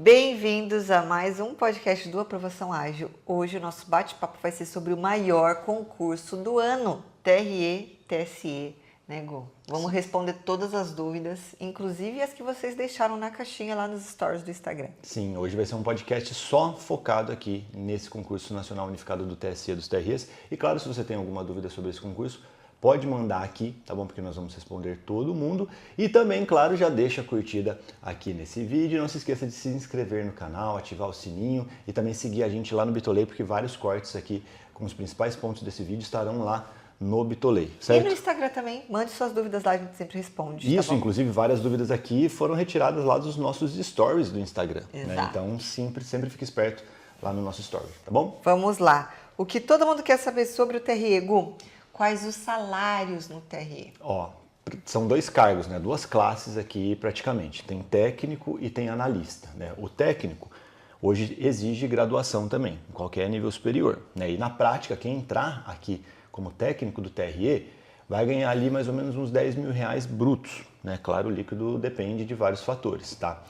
Bem-vindos a mais um podcast do Aprovação Ágil. Hoje o nosso bate-papo vai ser sobre o maior concurso do ano, TRE-TSE, né, Gu? Vamos responder todas as dúvidas, inclusive as que vocês deixaram na caixinha lá nos stories do Instagram. Sim, hoje vai ser um podcast só focado aqui nesse concurso nacional unificado do TSE dos TREs. E claro, se você tem alguma dúvida sobre esse concurso, pode mandar aqui, tá bom? Porque nós vamos responder todo mundo. E também, claro, já deixa a curtida aqui nesse vídeo. Não se esqueça de se inscrever no canal, ativar o sininho e também seguir a gente lá no Bitolei, porque vários cortes aqui com os principais pontos desse vídeo estarão lá no Bitolei, certo? E no Instagram também, mande suas dúvidas lá, a gente sempre responde. Isso, tá bom? inclusive várias dúvidas aqui foram retiradas lá dos nossos stories do Instagram. Né? Então sempre fique esperto lá no nosso story, tá bom? Vamos lá. O que todo mundo quer saber sobre o TRE, Gu? Quais os salários no TRE? Ó, são dois cargos, né? Duas classes aqui praticamente. Tem técnico e tem analista, né? O técnico hoje exige graduação também, em qualquer nível superior, né? E na prática, quem entrar aqui como técnico do TRE vai ganhar ali mais ou menos uns 10 mil reais brutos, né? Claro, o líquido depende de vários fatores, tá?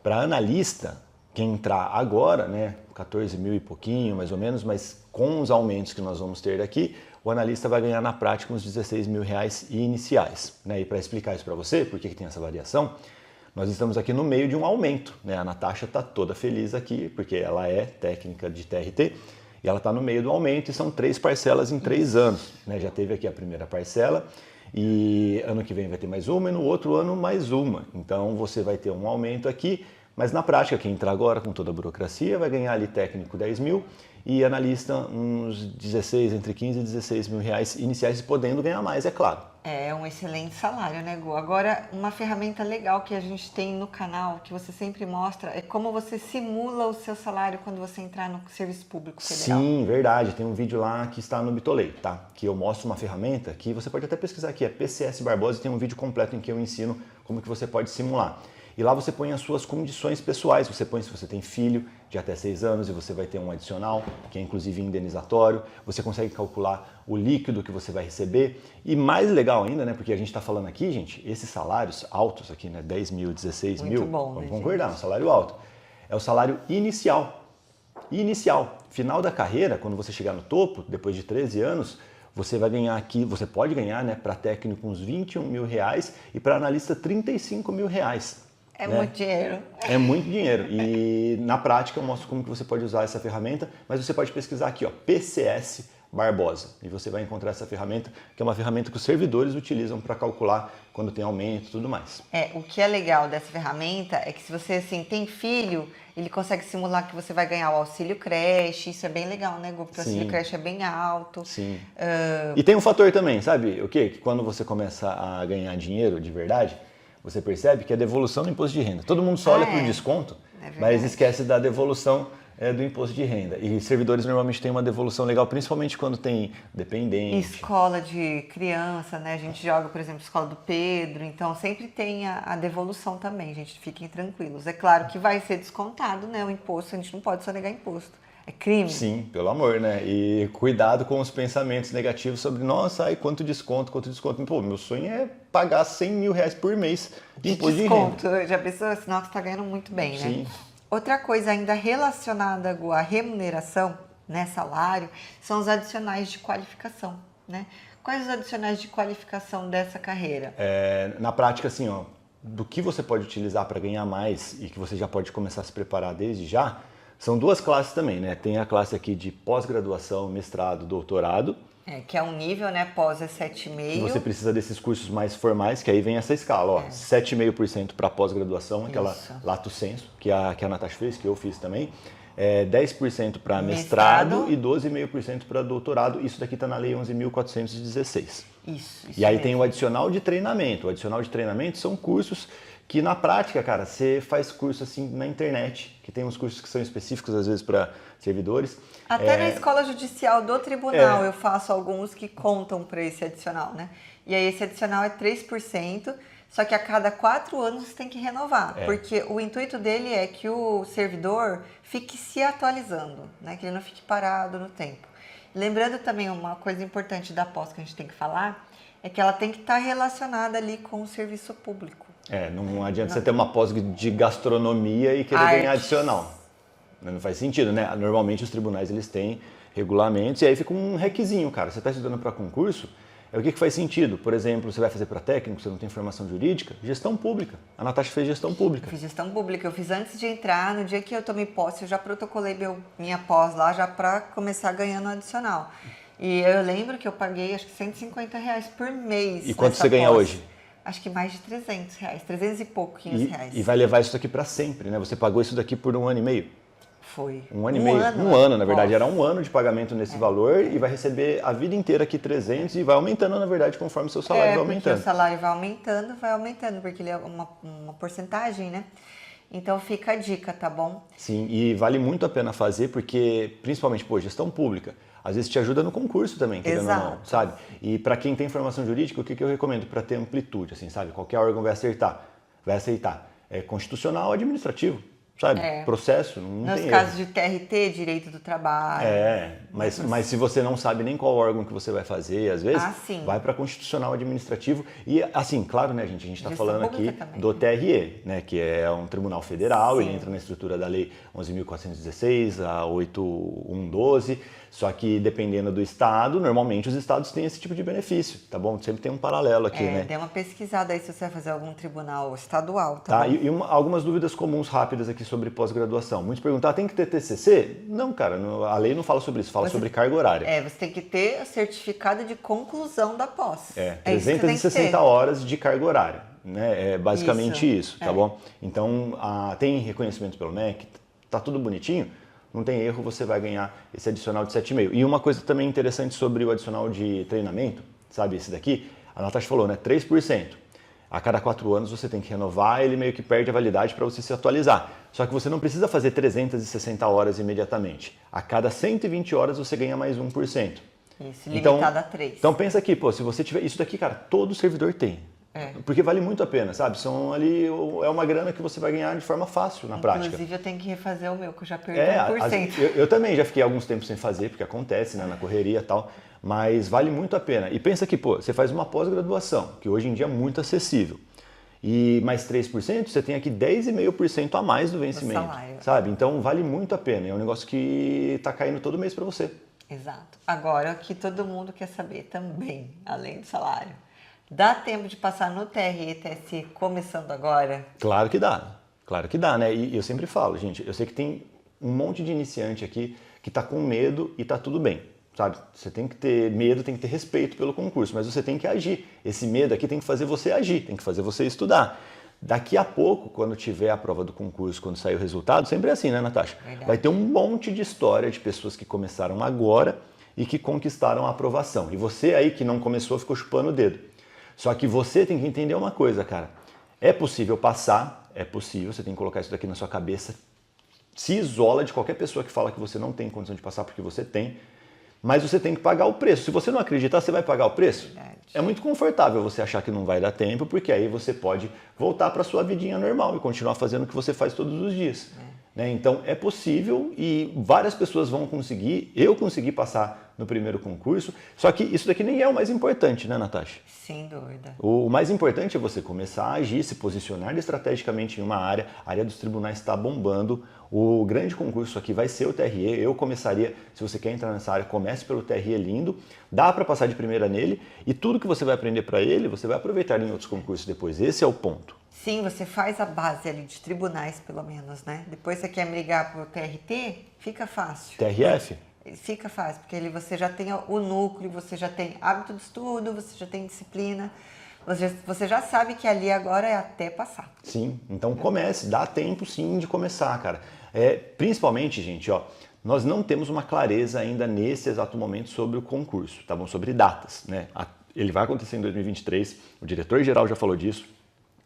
Para analista, quem entrar agora, né? 14 mil e pouquinho, mais ou menos, mas com os aumentos que nós vamos ter daqui, o analista vai ganhar na prática uns 16 mil reais iniciais, né? E para explicar isso para você, por que tem essa variação, nós estamos aqui no meio de um aumento, né? A Natasha está toda feliz aqui, porque ela é técnica de TRT, e ela está no meio do aumento e são 3 parcelas em 3 anos, né? Já teve aqui a primeira parcela e ano que vem vai ter mais uma e no outro ano mais uma. Então você vai ter um aumento aqui, mas na prática quem entrar agora com toda a burocracia vai ganhar ali técnico 10 mil e analista uns 16, entre 15 e 16 mil reais iniciais, podendo ganhar mais, é claro. É um excelente salário, né, Gu? Agora, uma ferramenta legal que a gente tem no canal, que você sempre mostra, é como você simula o seu salário quando você entrar no serviço público federal. Sim, verdade. Tem um vídeo lá que está no Bitolei, tá? Que eu mostro uma ferramenta que você pode até pesquisar aqui, é PCS Barbosa, e tem um vídeo completo em que eu ensino como que você pode simular. E lá você põe as suas condições pessoais, você põe se você tem filho de até 6 anos e você vai ter um adicional, que é inclusive indenizatório, você consegue calcular o líquido que você vai receber. E mais legal ainda, né, porque a gente está falando aqui, gente, esses salários altos aqui, né, 10 mil, 16 Muito mil, bom, vamos né, concordar, gente? um salário alto. É o salário inicial. Inicial. Final da carreira, quando você chegar no topo, depois de 13 anos, você vai ganhar aqui, você pode ganhar, né, para técnico uns 21 mil reais e para analista 35 mil reais. É né? muito dinheiro. É muito dinheiro. E na prática eu mostro como que você pode usar essa ferramenta, mas você pode pesquisar aqui, ó, PCS Barbosa. E você vai encontrar essa ferramenta, que é uma ferramenta que os servidores utilizam para calcular quando tem aumento e tudo mais. O que é legal dessa ferramenta é que se você assim, tem filho, ele consegue simular que você vai ganhar o auxílio creche. Isso é bem legal, né, Gu? Porque o auxílio creche é bem alto. Sim. E tem um fator também, sabe o quê? Que quando você começa a ganhar dinheiro de verdade, você percebe que é a devolução do imposto de renda. Todo mundo só olha para o desconto, mas esquece da devolução do imposto de renda. E servidores normalmente têm uma devolução legal, principalmente quando tem dependente. Escola de criança, né? A gente joga, por exemplo, escola do Pedro, então sempre tem a devolução também, gente. Fiquem tranquilos. É claro que vai ser descontado, né? O imposto, a gente não pode só negar imposto. É crime. Sim, pelo amor, né? E cuidado com os pensamentos negativos sobre, nossa, ai, quanto desconto. Pô, meu sonho é pagar 100 mil reais por mês de imposto de renda. Já pensou? Senão você está ganhando muito bem, né? Sim. Outra coisa ainda relacionada à remuneração, né, salário, são os adicionais de qualificação, né? Quais os adicionais de qualificação dessa carreira? Na prática, assim, ó, do que você pode utilizar para ganhar mais e que você já pode começar a se preparar desde já, são duas classes também, né? Tem a classe aqui de pós-graduação, mestrado, doutorado. Que é um nível, né? Pós é 7,5%. E você precisa desses cursos mais formais, que aí vem essa escala, ó. 7,5% para pós-graduação, aquela lato sensu, que a Natasha fez, que eu fiz também. 10% para mestrado e 12,5% para doutorado. Isso daqui está na Lei 11.416. Isso e aí mesmo. tem o adicional de treinamento. O adicional de treinamento são cursos que na prática, cara, você faz curso assim na internet, que tem uns cursos que são específicos às vezes para servidores. Até na escola judicial do tribunal eu faço alguns que contam para esse adicional, né? E aí esse adicional é 3%, só que a cada 4 anos você tem que renovar, porque o intuito dele é que o servidor fique se atualizando, né? Que ele não fique parado no tempo. Lembrando também uma coisa importante da pós que a gente tem que falar, é que ela tem que estar relacionada ali com o serviço público. Não adianta você ter uma pós de gastronomia e querer ganhar adicional. Não faz sentido, né? Normalmente os tribunais eles têm regulamentos e aí fica um requisinho, cara. Você está estudando para concurso, o que faz sentido? Por exemplo, você vai fazer para técnico, você não tem formação jurídica? Gestão pública. A Natasha fez gestão pública. Eu fiz gestão pública. Eu fiz antes de entrar, no dia que eu tomei posse, eu já protocolei minha pós lá já para começar ganhando adicional. E eu lembro que eu paguei acho que R$150 por mês. E quanto você ganha hoje? Acho que mais de R$300, 300 e pouquinhos reais. E vai levar isso daqui para sempre, né? Você pagou isso daqui por 1 ano e meio? Foi. 1 ano e meio. Um ano, na verdade, era 1 ano de pagamento nesse valor e vai receber a vida inteira aqui 300 e vai aumentando, na verdade, conforme o seu salário vai aumentando. Porque o salário vai aumentando, porque ele é uma porcentagem, né? Então fica a dica, tá bom? Sim, e vale muito a pena fazer porque, principalmente, gestão pública, às vezes te ajuda no concurso também, querendo ou não, sabe? E para quem tem formação jurídica, o que eu recomendo para ter amplitude, assim, sabe? Qualquer órgão vai aceitar. É constitucional, administrativo, sabe? Processo, não tem Nos casos de TRT, direito do trabalho. Mas se você não sabe nem qual órgão que você vai fazer, às vezes, vai para constitucional administrativo. E assim, claro, né, gente? A gente está falando aqui também do TRE, né? Que é um tribunal federal, ele entra na estrutura da lei 11.416, a 8.112. Só que dependendo do estado, normalmente os estados têm esse tipo de benefício, tá bom? Sempre tem um paralelo aqui, né? Dê uma pesquisada aí se você vai fazer algum tribunal estadual, tá bom? E algumas dúvidas comuns rápidas aqui sobre pós-graduação. Muitos perguntam, tem que ter TCC? Não, cara, a lei não fala sobre isso, fala sobre carga horária. Você tem que ter o certificado de conclusão da pós. 360 horas de carga horária, né? É basicamente isso, tá bom? Então, tem reconhecimento pelo MEC, tá tudo bonitinho. Não tem erro, você vai ganhar esse adicional de 7,5. E uma coisa também interessante sobre o adicional de treinamento, sabe, esse daqui, a Natasha falou, né, 3%. A cada 4 anos você tem que renovar, ele meio que perde a validade para você se atualizar. Só que você não precisa fazer 360 horas imediatamente. A cada 120 horas você ganha mais 1%. Isso, limitado a 3. Então pensa aqui, se você tiver isso daqui, cara, todo servidor tem. Porque vale muito a pena, sabe? É uma grana que você vai ganhar de forma fácil na prática. Inclusive, eu tenho que refazer o meu, que eu já perdi 1%. Eu também já fiquei alguns tempos sem fazer, porque acontece, né, na correria e tal, mas vale muito a pena. E pensa que, você faz uma pós-graduação, que hoje em dia é muito acessível, e mais 3%, você tem aqui 10,5% a mais do vencimento, sabe? Então, vale muito a pena. É um negócio que está caindo todo mês para você. Exato. Agora, o que todo mundo quer saber também, além do salário. Dá tempo de passar no TRE e TSE começando agora? Claro que dá, né? E eu sempre falo, gente, eu sei que tem um monte de iniciante aqui que tá com medo e tá tudo bem, sabe? Você tem que ter medo, tem que ter respeito pelo concurso, mas você tem que agir. Esse medo aqui tem que fazer você agir, tem que fazer você estudar. Daqui a pouco, quando tiver a prova do concurso, quando sair o resultado, sempre é assim, né, Natasha? Verdade. Vai ter um monte de história de pessoas que começaram agora e que conquistaram a aprovação. E você aí que não começou ficou chupando o dedo. Só que você tem que entender uma coisa, cara. É possível passar, é possível, você tem que colocar isso daqui na sua cabeça. Se isola de qualquer pessoa que fala que você não tem condição de passar, porque você tem. Mas você tem que pagar o preço. Se você não acreditar, você vai pagar o preço? Verdade. É muito confortável você achar que não vai dar tempo, porque aí você pode voltar para a sua vidinha normal e continuar fazendo o que você faz todos os dias. Né? Então, é possível e várias pessoas vão conseguir. Eu consegui passar no primeiro concurso, só que isso daqui nem é o mais importante, né, Natasha? Sem dúvida. O mais importante é você começar a agir, se posicionar estrategicamente em uma área. A área dos tribunais está bombando. O grande concurso aqui vai ser o TRE. Eu começaria, se você quer entrar nessa área, comece pelo TRE lindo. Dá para passar de primeira nele e tudo que você vai aprender para ele, você vai aproveitar em outros concursos depois. Esse é o ponto. Sim, você faz a base ali de tribunais, pelo menos, né? Depois você quer migrar para o TRT, fica fácil. TRF? Fica fácil, porque ali você já tem o núcleo, você já tem hábito de estudo, você já tem disciplina, você já sabe que ali agora é até passar. Sim, então comece, dá tempo sim de começar, cara. Principalmente, gente, nós não temos uma clareza ainda nesse exato momento sobre o concurso, tá bom? Sobre datas, né? Ele vai acontecer em 2023, o diretor-geral já falou disso,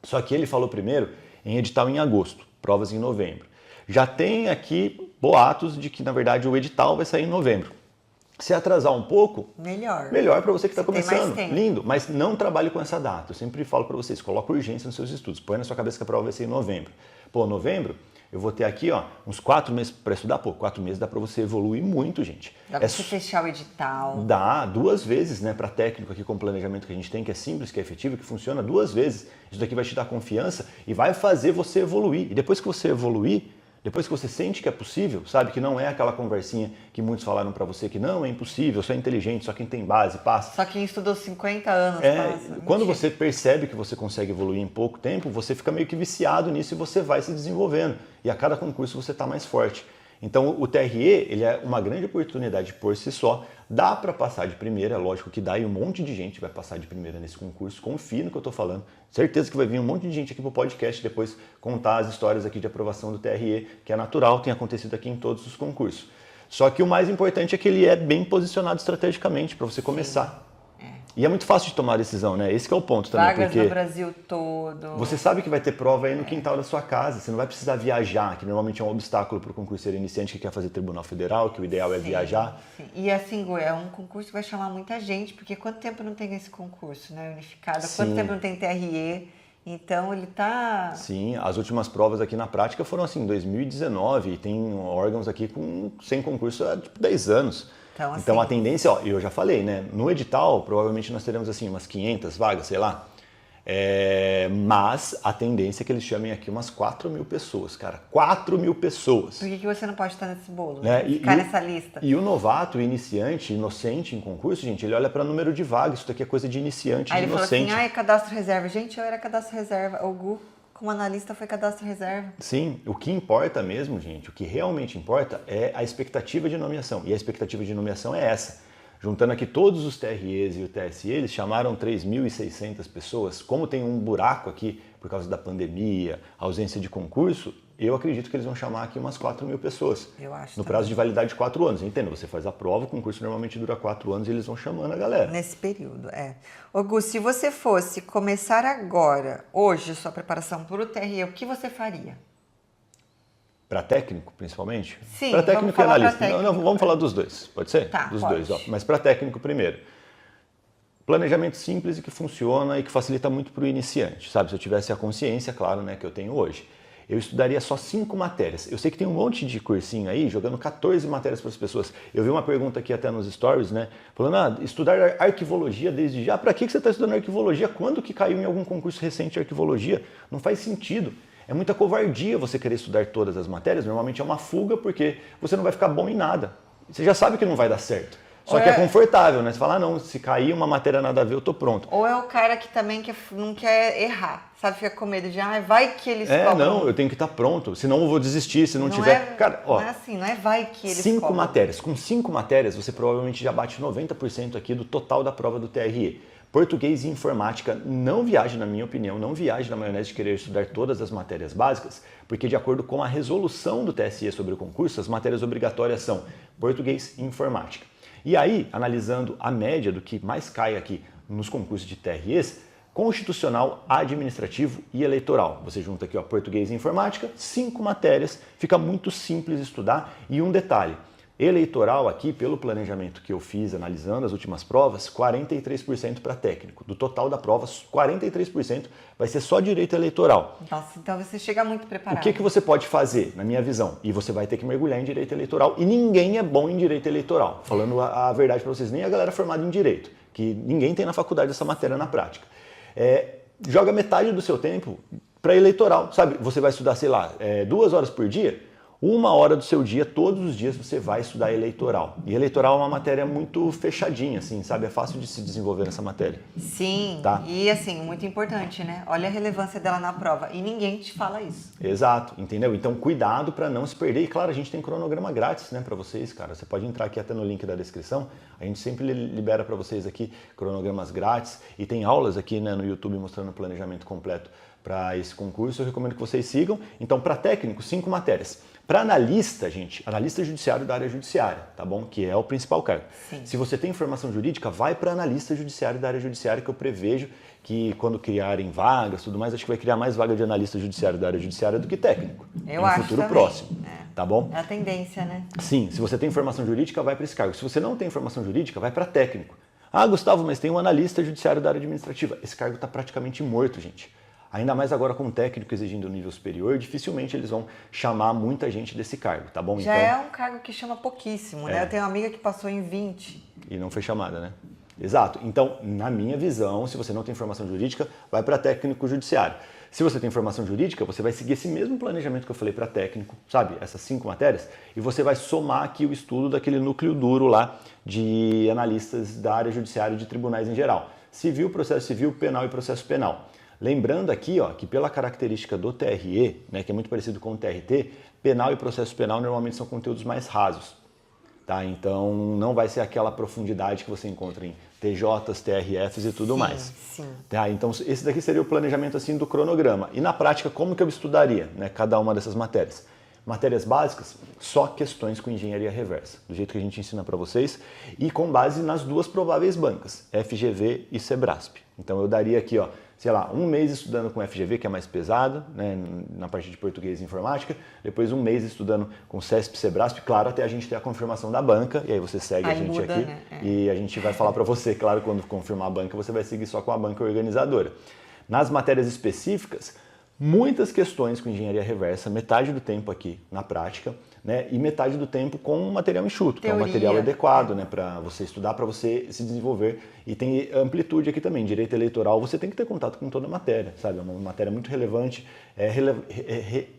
só que ele falou primeiro em edital em agosto, provas em novembro. Já tem aqui boatos de que, na verdade, o edital vai sair em novembro. Se atrasar um pouco, melhor para você que está começando. Lindo, mas não trabalhe com essa data. Eu sempre falo para vocês, coloca urgência nos seus estudos. Põe na sua cabeça que a prova vai ser em novembro. Novembro, eu vou ter aqui uns 4 meses para estudar. Pô, 4 meses dá para você evoluir muito, gente. Dá para você fechar o edital. Dá 2 vezes, né, para técnico aqui com o planejamento que a gente tem, que é simples, que é efetivo, que funciona 2 vezes. Isso daqui vai te dar confiança e vai fazer você evoluir. E depois que você evoluir, depois que você sente que é possível, sabe, que não é aquela conversinha que muitos falaram para você que não, é impossível, só é inteligente, só quem tem base passa. Só quem estudou 50 anos passa. Quando você percebe que você consegue evoluir em pouco tempo, você fica meio que viciado nisso e você vai se desenvolvendo. E a cada concurso você está mais forte. Então o TRE, ele é uma grande oportunidade por si só. Dá para passar de primeira, é lógico que dá, e um monte de gente vai passar de primeira nesse concurso. Confie no que eu estou falando. Certeza que vai vir um monte de gente aqui pro podcast depois contar as histórias aqui de aprovação do TRE, que é natural, tem acontecido aqui em todos os concursos. Só que o mais importante é que ele é bem posicionado estrategicamente para você começar. E é muito fácil de tomar a decisão, né? Esse que é o ponto também. Vagas porque no Brasil todo. Você sabe que vai ter prova aí no quintal da sua casa. Você não vai precisar viajar, que normalmente é um obstáculo para o concurseiro iniciante que quer fazer Tribunal Federal, que o ideal é viajar. Sim. E assim, é um concurso que vai chamar muita gente, porque quanto tempo não tem esse concurso, né? Unificado? Quanto tempo não tem TRE? Então ele tá... Sim, as últimas provas aqui na prática foram assim, em 2019, e tem órgãos aqui sem concurso há tipo 10 anos. Então a tendência, eu já falei, né? No edital, provavelmente nós teremos assim umas 500 vagas, sei lá. Mas a tendência é que eles chamem aqui umas 4.000 pessoas, cara. 4.000 pessoas. Por que você não pode estar nesse bolo? Né? Ficar nessa lista. E o novato, o iniciante, inocente em concurso, gente, ele olha para número de vagas. Isso daqui é coisa de iniciante, de inocente. Aí ele falou assim, cadastro reserva. Gente, eu era cadastro reserva. O Gu, como analista, foi cadastro reserva. Sim, o que importa mesmo, gente, o que realmente importa é a expectativa de nomeação. E a expectativa de nomeação é essa. Juntando aqui todos os TREs e o TSE, eles chamaram 3.600 pessoas. Como tem um buraco aqui por causa da pandemia, ausência de concurso, eu acredito que eles vão chamar aqui umas 4.000 pessoas. Eu acho. No prazo de validade de 4 anos. Entenda, você faz a prova, o concurso normalmente dura 4 anos e eles vão chamando a galera. Nesse período, Ô Gu, se você fosse começar agora, hoje, sua preparação para o TRE, o que você faria? Para técnico, principalmente? Sim, para técnico e analista. Técnico. Não, vamos falar dos dois, pode ser? Tá, dos pode. dois, mas para técnico primeiro. Planejamento simples e que funciona e que facilita muito para o iniciante, sabe? Se eu tivesse a consciência, claro, né, que eu tenho hoje. Eu estudaria só 5 matérias. Eu sei que tem um monte de cursinho aí, jogando 14 matérias para as pessoas. Eu vi uma pergunta aqui até nos stories, né? Falando, estudar arquivologia desde já? Para que você está estudando arquivologia? Quando que caiu em algum concurso recente arquivologia? Não faz sentido. É muita covardia você querer estudar todas as matérias. Normalmente é uma fuga porque você não vai ficar bom em nada. Você já sabe que não vai dar certo. Só que é confortável, né? Você fala, não, se cair uma matéria nada a ver, eu tô pronto. Ou é o cara que também não quer errar, sabe? Fica com medo de, vai que eles cobram. Não, eu tenho que estar pronto, senão eu vou desistir, se não tiver... Cara, não é assim, não é vai que eles 5 cobram. matérias. Com 5 matérias, você provavelmente já bate 90% aqui do total da prova do TRE. Português e informática, não viaje, na minha opinião, não viaje na maionese de querer estudar todas as matérias básicas, porque de acordo com a resolução do TSE sobre o concurso, as matérias obrigatórias são português e informática. E aí, analisando a média do que mais cai aqui nos concursos de TREs, constitucional, administrativo e eleitoral. Você junta aqui português e informática, 5 matérias, fica muito simples estudar. E um detalhe, eleitoral aqui, pelo planejamento que eu fiz analisando as últimas provas, 43% para técnico. Do total da prova, 43% vai ser só direito eleitoral. Nossa, então você chega muito preparado. O que você pode fazer, na minha visão? E você vai ter que mergulhar em direito eleitoral. E ninguém é bom em direito eleitoral. Falando a verdade para vocês, nem a galera formada em direito, que ninguém tem na faculdade essa matéria na prática. Joga metade do seu tempo para eleitoral, sabe? Você vai estudar, sei lá, 2 horas por dia. 1 hora do seu dia, todos os dias, você vai estudar eleitoral. E eleitoral é uma matéria muito fechadinha, assim, sabe? É fácil de se desenvolver nessa matéria. Sim, tá? E assim, muito importante, né? Olha a relevância dela na prova. E ninguém te fala isso. Exato, entendeu? Então, cuidado para não se perder. E claro, a gente tem cronograma grátis, né, para vocês, cara. Você pode entrar aqui até no link da descrição. A gente sempre libera para vocês aqui cronogramas grátis. E tem aulas aqui, né, no YouTube mostrando o planejamento completo para esse concurso. Eu recomendo que vocês sigam. Então, para técnico, 5 matérias. Para analista, gente, analista judiciário da área judiciária, tá bom? Que é o principal cargo. Sim. Se você tem formação jurídica, vai para analista judiciário da área judiciária, que eu prevejo que quando criarem vagas, tudo mais, acho que vai criar mais vaga de analista judiciário da área judiciária do que técnico. Eu acho no futuro também. próximo, tá bom? É a tendência, né? Sim, se você tem formação jurídica, vai para esse cargo. Se você não tem formação jurídica, vai para técnico. Ah, Gustavo, mas tem um analista judiciário da área administrativa. Esse cargo está praticamente morto, gente. Ainda mais agora com um técnico exigindo nível superior, dificilmente eles vão chamar muita gente desse cargo, tá bom? Já é um cargo que chama pouquíssimo, né? Eu tenho uma amiga que passou em 20. E não foi chamada, né? Exato. Então, na minha visão, se você não tem formação jurídica, vai para técnico judiciário. Se você tem formação jurídica, você vai seguir esse mesmo planejamento que eu falei para técnico, sabe? Essas 5 matérias, e você vai somar aqui o estudo daquele núcleo duro lá de analistas da área judiciária e de tribunais em geral. Civil, processo civil, penal e processo penal. Lembrando aqui, ó, que pela característica do TRE, né, que é muito parecido com o TRT, penal e processo penal normalmente são conteúdos mais rasos. Tá? Então não vai ser aquela profundidade que você encontra em TJs, TRFs e tudo mais. Sim. Tá? Então esse daqui seria o planejamento assim do cronograma. E na prática, como que eu estudaria, né, cada uma dessas matérias? Matérias básicas, só questões com engenharia reversa, do jeito que a gente ensina para vocês, e com base nas 2 prováveis bancas, FGV e Sebrasp. Então eu daria aqui, ó, sei lá, 1 mês estudando com FGV, que é mais pesado, né, na parte de português e informática, depois 1 mês estudando com CESP e Sebrasp, claro, até a gente ter a confirmação da banca, e aí você segue a gente muda, aqui, né? e a gente vai falar para você, claro, quando confirmar a banca, você vai seguir só com a banca organizadora. Nas matérias específicas, muitas questões com engenharia reversa, metade do tempo aqui na prática, né, e metade do tempo com material enxuto, que é um material adequado, né, para você estudar, para você se desenvolver. E tem amplitude aqui também. Direito eleitoral, você tem que ter contato com toda a matéria, sabe? É uma matéria muito relevante,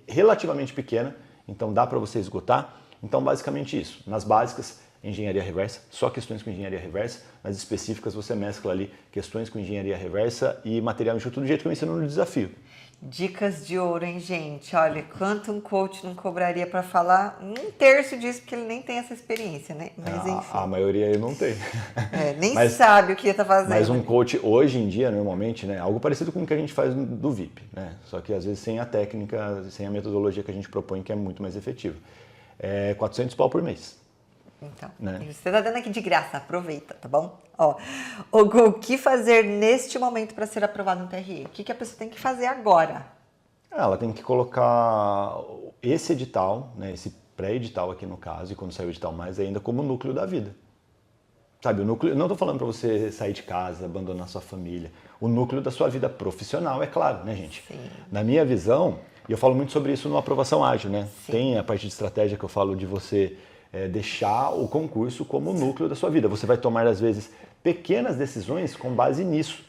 relativamente pequena, então dá para você esgotar. Então, basicamente isso. Nas básicas, engenharia reversa, só questões com engenharia reversa. Nas específicas, você mescla ali questões com engenharia reversa e material enxuto do jeito que eu ensino no desafio. Dicas de ouro, hein, gente? Olha, quanto um coach não cobraria para falar 1/3 disso, porque ele nem tem essa experiência, né? Mas enfim. A maioria aí não tem. Nem sabe o que está fazendo. Mas um coach, hoje em dia, normalmente, né, algo parecido com o que a gente faz do VIP, né? Só que às vezes sem a técnica, sem a metodologia que a gente propõe, que é muito mais efetiva. É 400 pau por mês. Então, né? Você tá dando aqui de graça, aproveita, tá bom? Ó, o Gu, o que fazer neste momento para ser aprovado no TRE? O que a pessoa tem que fazer agora? Ela tem que colocar esse edital, né, esse pré-edital aqui no caso, e quando sair o edital mais ainda, como núcleo da vida. Sabe, o núcleo, não estou falando para você sair de casa, abandonar sua família. O núcleo da sua vida profissional, é claro, né, gente? Sim. Na minha visão, e eu falo muito sobre isso no Aprovação Ágil, né? Sim. Tem a parte de estratégia que eu falo de você deixar o concurso como o núcleo da sua vida. Você vai tomar, às vezes, pequenas decisões com base nisso.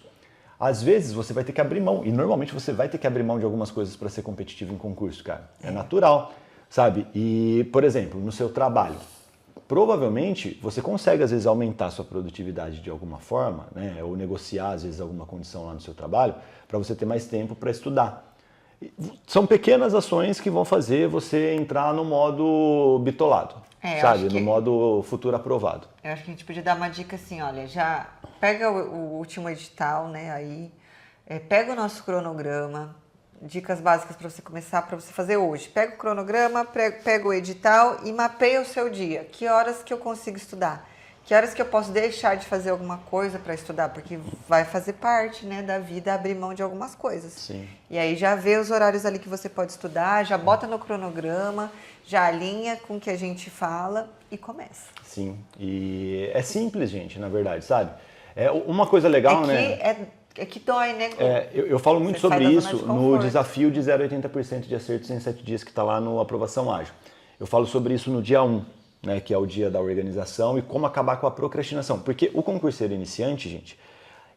Às vezes você vai ter que abrir mão, e normalmente você vai ter que abrir mão de algumas coisas para ser competitivo em concurso, cara. É natural, sabe? E, por exemplo, no seu trabalho, provavelmente você consegue, às vezes, aumentar a sua produtividade de alguma forma, né? Ou negociar, às vezes, alguma condição lá no seu trabalho, para você ter mais tempo para estudar. São pequenas ações que vão fazer você entrar no modo bitolado, sabe? No modo futuro aprovado. Eu acho que a gente podia dar uma dica assim, olha, já pega o último edital, né, aí, pega o nosso cronograma, dicas básicas para você começar, para você fazer hoje. Pega o cronograma, pega o edital e mapeia o seu dia. Que horas que eu consigo estudar? Que horas que eu posso deixar de fazer alguma coisa para estudar? Porque vai fazer parte, né, da vida abrir mão de algumas coisas. Sim. E aí já vê os horários ali que você pode estudar, já bota no cronograma, já alinha com o que a gente fala e começa. Sim, e é simples, gente, na verdade, sabe? É uma coisa legal, né? É que dói, né? Eu falo muito sobre isso no desafio de 0 a 80% de acertos em 7 dias que está lá no Aprovação Ágil. Eu falo sobre isso no dia 1. Né, que é o dia da organização, e como acabar com a procrastinação. Porque o concurseiro iniciante, gente,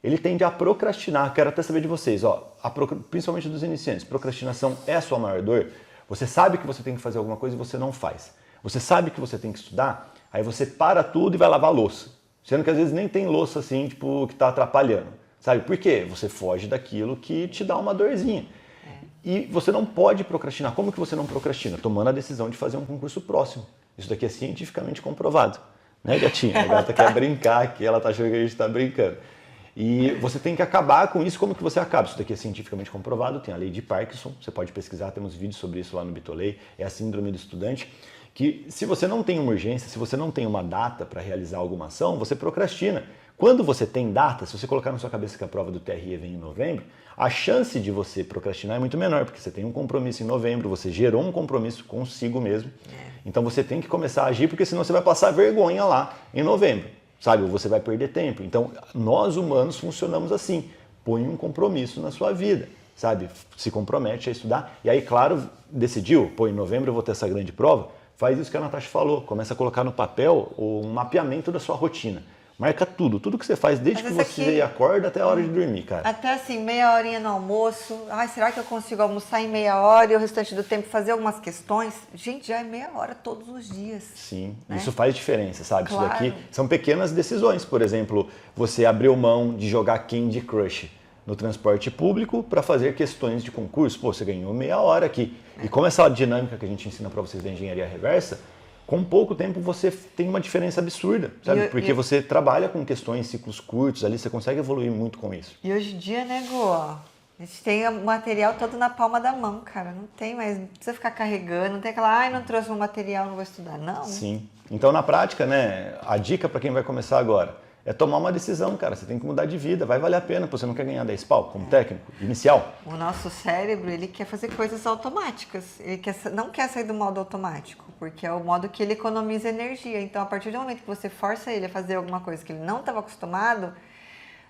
ele tende a procrastinar. Quero até saber de vocês, ó, principalmente dos iniciantes, procrastinação é a sua maior dor? Você sabe que você tem que fazer alguma coisa e você não faz. Você sabe que você tem que estudar, aí você para tudo e vai lavar a louça. Sendo que às vezes nem tem louça assim, tipo, que está atrapalhando. Sabe por quê? Você foge daquilo que te dá uma dorzinha. E você não pode procrastinar. Como que você não procrastina? Tomando a decisão de fazer um concurso próximo. Isso daqui é cientificamente comprovado. Né, gatinha? A gata quer brincar aqui, ela tá achando que a gente tá brincando. E você tem que acabar com isso. Como que você acaba? Isso daqui é cientificamente comprovado, tem a lei de Parkinson, você pode pesquisar, temos vídeos sobre isso lá no Bitolei, é a síndrome do estudante, que se você não tem uma urgência, se você não tem uma data para realizar alguma ação, você procrastina. Quando você tem data, se você colocar na sua cabeça que a prova do TRE vem em novembro, a chance de você procrastinar é muito menor, porque você tem um compromisso em novembro, você gerou um compromisso consigo mesmo. Então você tem que começar a agir, porque senão você vai passar vergonha lá em novembro, sabe? Ou você vai perder tempo. Então nós humanos funcionamos assim. Põe um compromisso na sua vida, sabe? Se compromete a estudar. E aí, claro, decidiu, pô, em novembro eu vou ter essa grande prova, faz isso que a Natasha falou, começa a colocar no papel um mapeamento da sua rotina. Marca tudo que você faz desde que você acorda até a hora de dormir, cara. Até assim, meia horinha no almoço. Ai, será que eu consigo almoçar em meia hora e o restante do tempo fazer algumas questões? Gente, já é meia hora todos os dias. Sim, né? Isso faz diferença, sabe? Claro. Isso daqui são pequenas decisões. Por exemplo, você abriu mão de jogar Candy Crush no transporte público para fazer questões de concurso. Pô, você ganhou meia hora aqui. E como essa dinâmica que a gente ensina para vocês da engenharia reversa, com pouco tempo você tem uma diferença absurda, sabe? Porque você trabalha com questões, ciclos curtos ali, você consegue evoluir muito com isso. E hoje em dia, né, Gu, a gente tem o material todo na palma da mão, cara. Não tem mais, não precisa ficar carregando, não tem aquela, ai, não trouxe um material, não vou estudar. Não. Sim. Então, na prática, né, a dica para quem vai começar agora é tomar uma decisão, cara. Você tem que mudar de vida, vai valer a pena. Você não quer ganhar 10 pau como técnico inicial? O nosso cérebro, ele quer fazer coisas automáticas. Ele não quer sair do modo automático, porque é o modo que ele economiza energia. Então, a partir do momento que você força ele a fazer alguma coisa que ele não estava acostumado,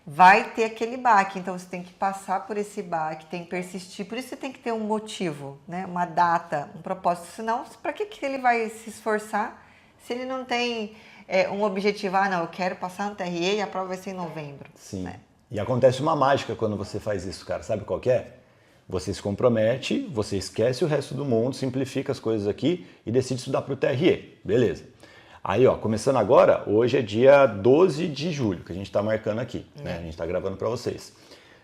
vai ter aquele baque. Então, você tem que passar por esse baque, tem que persistir. Por isso, você tem que ter um motivo, né? Uma data, um propósito. Senão, para que ele vai se esforçar se ele não tem um objetivo? Ah, não, eu quero passar no TRE e a prova vai ser em novembro. Sim. Né? E acontece uma mágica quando você faz isso, cara. Sabe qual que é? Você se compromete, você esquece o resto do mundo, simplifica as coisas aqui e decide estudar para o TRE. Beleza. Aí, ó, começando agora, hoje é dia 12 de julho, que a gente está marcando aqui, né? A gente está gravando para vocês.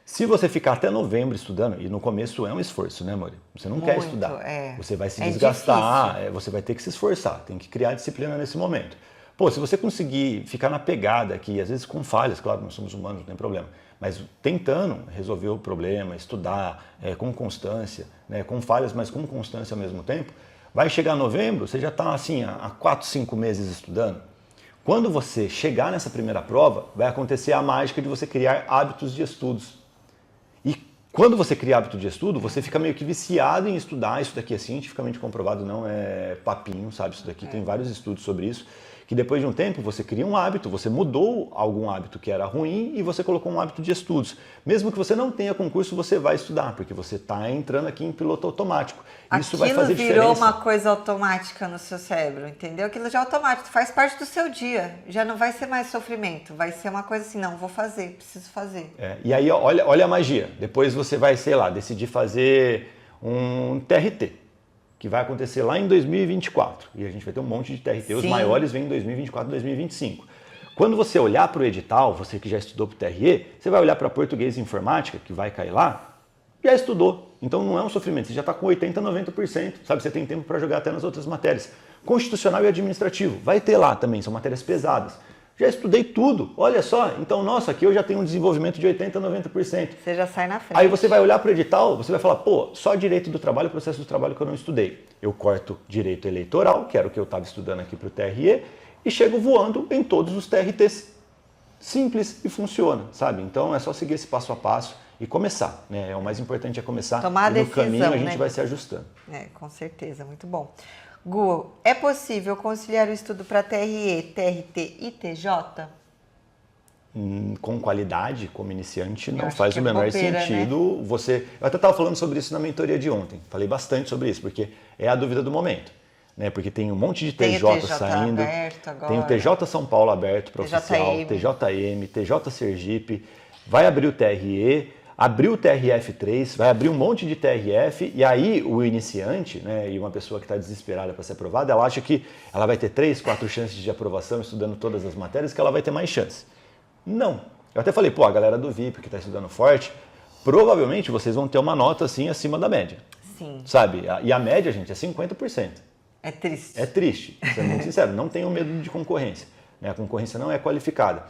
Se você ficar até novembro estudando, e no começo é um esforço, né, Mori? Você não quer estudar. Você vai se desgastar, você vai ter que se esforçar, tem que criar disciplina nesse momento. Pô, se você conseguir ficar na pegada aqui, às vezes com falhas, claro, nós somos humanos, não tem problema, mas tentando resolver o problema, estudar com constância, né, com falhas, mas com constância ao mesmo tempo, vai chegar novembro, você já está assim, há 4, 5 meses estudando. Quando você chegar nessa primeira prova, vai acontecer a mágica de você criar hábitos de estudos. E quando você cria hábito de estudo, você fica meio que viciado em estudar. Isso daqui é cientificamente comprovado, não é papinho, sabe? Isso daqui tem vários estudos sobre isso. Que depois de um tempo você cria um hábito, você mudou algum hábito que era ruim e você colocou um hábito de estudos. Mesmo que você não tenha concurso, você vai estudar, porque você está entrando aqui em piloto automático. Isso vai fazer diferença. Aquilo virou uma coisa automática no seu cérebro, entendeu? Aquilo já é automático, faz parte do seu dia. Já não vai ser mais sofrimento, vai ser uma coisa assim, não, vou fazer, preciso fazer. E aí, olha a magia. Depois você vai, sei lá, decidir fazer um TRT. Que vai acontecer lá em 2024. E a gente vai ter um monte de TRT, os maiores vêm em 2024 e 2025. Quando você olhar para o edital, você que já estudou para o TRE, você vai olhar para português e informática, que vai cair lá, já estudou. Então não é um sofrimento, você já está com 80%, 90%, sabe? Você tem tempo para jogar até nas outras matérias. Constitucional e administrativo, vai ter lá também, são matérias pesadas. Já estudei tudo, olha só, então, nossa, aqui eu já tenho um desenvolvimento de 80%, 90%. Você já sai na frente. Aí você vai olhar para o edital, você vai falar, pô, só direito do trabalho, processo do trabalho que eu não estudei. Eu corto direito eleitoral, que era o que eu estava estudando aqui para o TRE, e chego voando em todos os TRTs. Simples e funciona, sabe? Então é só seguir esse passo a passo e começar, né? O mais importante é começar. Tomar a decisão, no caminho a gente vai se ajustando. Com certeza, muito bom. Gu, é possível conciliar o estudo para TRE, TRT e TJ? Com qualidade, como iniciante, não faz o menor sentido. Né? Eu até estava falando sobre isso na mentoria de ontem. Falei bastante sobre isso, porque é a dúvida do momento. Né? Porque tem um monte de TJ saindo. Tem o TJ São Paulo aberto para oficial, TJM, TJ Sergipe. Vai abrir o TRE. Abriu o TRF3, vai abrir um monte de TRF e aí o iniciante, né, e uma pessoa que está desesperada para ser aprovada, ela acha que ela vai ter 3, 4 chances de aprovação estudando todas as matérias, que ela vai ter mais chance. Não. Eu até falei, pô, a galera do VIP que está estudando forte, provavelmente vocês vão ter uma nota assim acima da média. Sim. Sabe? E a média, gente, é 50%. É triste. É triste, sendo muito sincero. Não tenham medo de concorrência. Né? A concorrência não é qualificada.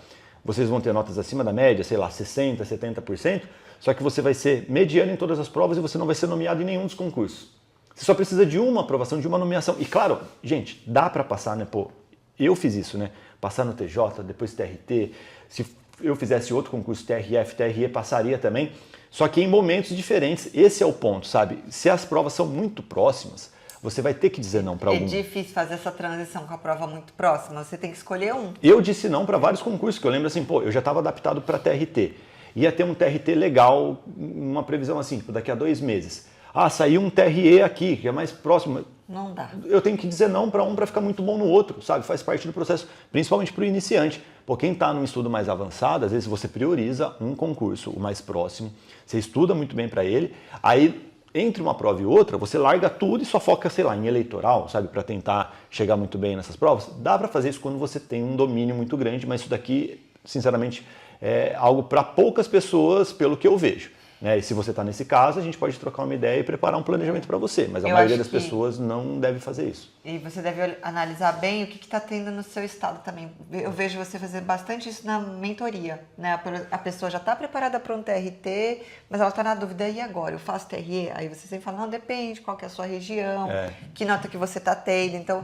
Vocês vão ter notas acima da média, sei lá, 60%, 70%, só que você vai ser mediano em todas as provas e você não vai ser nomeado em nenhum dos concursos. Você só precisa de uma aprovação, de uma nomeação. E claro, gente, dá para passar, né? Pô, eu fiz isso, né? Passar no TJ, depois TRT. Se eu fizesse outro concurso, TRF, TRE, passaria também. Só que em momentos diferentes, esse é o ponto, sabe? Se as provas são muito próximas, você vai ter que dizer não para algum. É difícil fazer essa transição com a prova muito próxima, você tem que escolher um. Eu disse não para vários concursos, que eu lembro assim, pô, eu já estava adaptado para TRT. ia ter um TRT legal, uma previsão assim, tipo, daqui a 2 meses. Ah, saiu um TRE aqui, que é mais próximo. Não dá. Eu tenho que dizer não para um para ficar muito bom no outro, sabe? Faz parte do processo, principalmente para o iniciante. Por quem está num estudo mais avançado, às vezes você prioriza um concurso, o mais próximo, você estuda muito bem para ele, aí entre uma prova e outra, você larga tudo e só foca, sei lá, em eleitoral, sabe? Para tentar chegar muito bem nessas provas. Dá para fazer isso quando você tem um domínio muito grande, mas isso daqui, sinceramente, é algo para poucas pessoas, pelo que eu vejo. E se você está nesse caso, a gente pode trocar uma ideia e preparar um planejamento para você, mas a maioria das pessoas não deve fazer isso. E você deve analisar bem o que está tendo no seu estado também. Eu vejo você fazer bastante isso na mentoria, né? A pessoa já está preparada para um TRT, mas ela está na dúvida, e agora? Eu faço TRE? Aí você sempre fala, não, depende, qual que é a sua região, que nota que você está tendo. Então,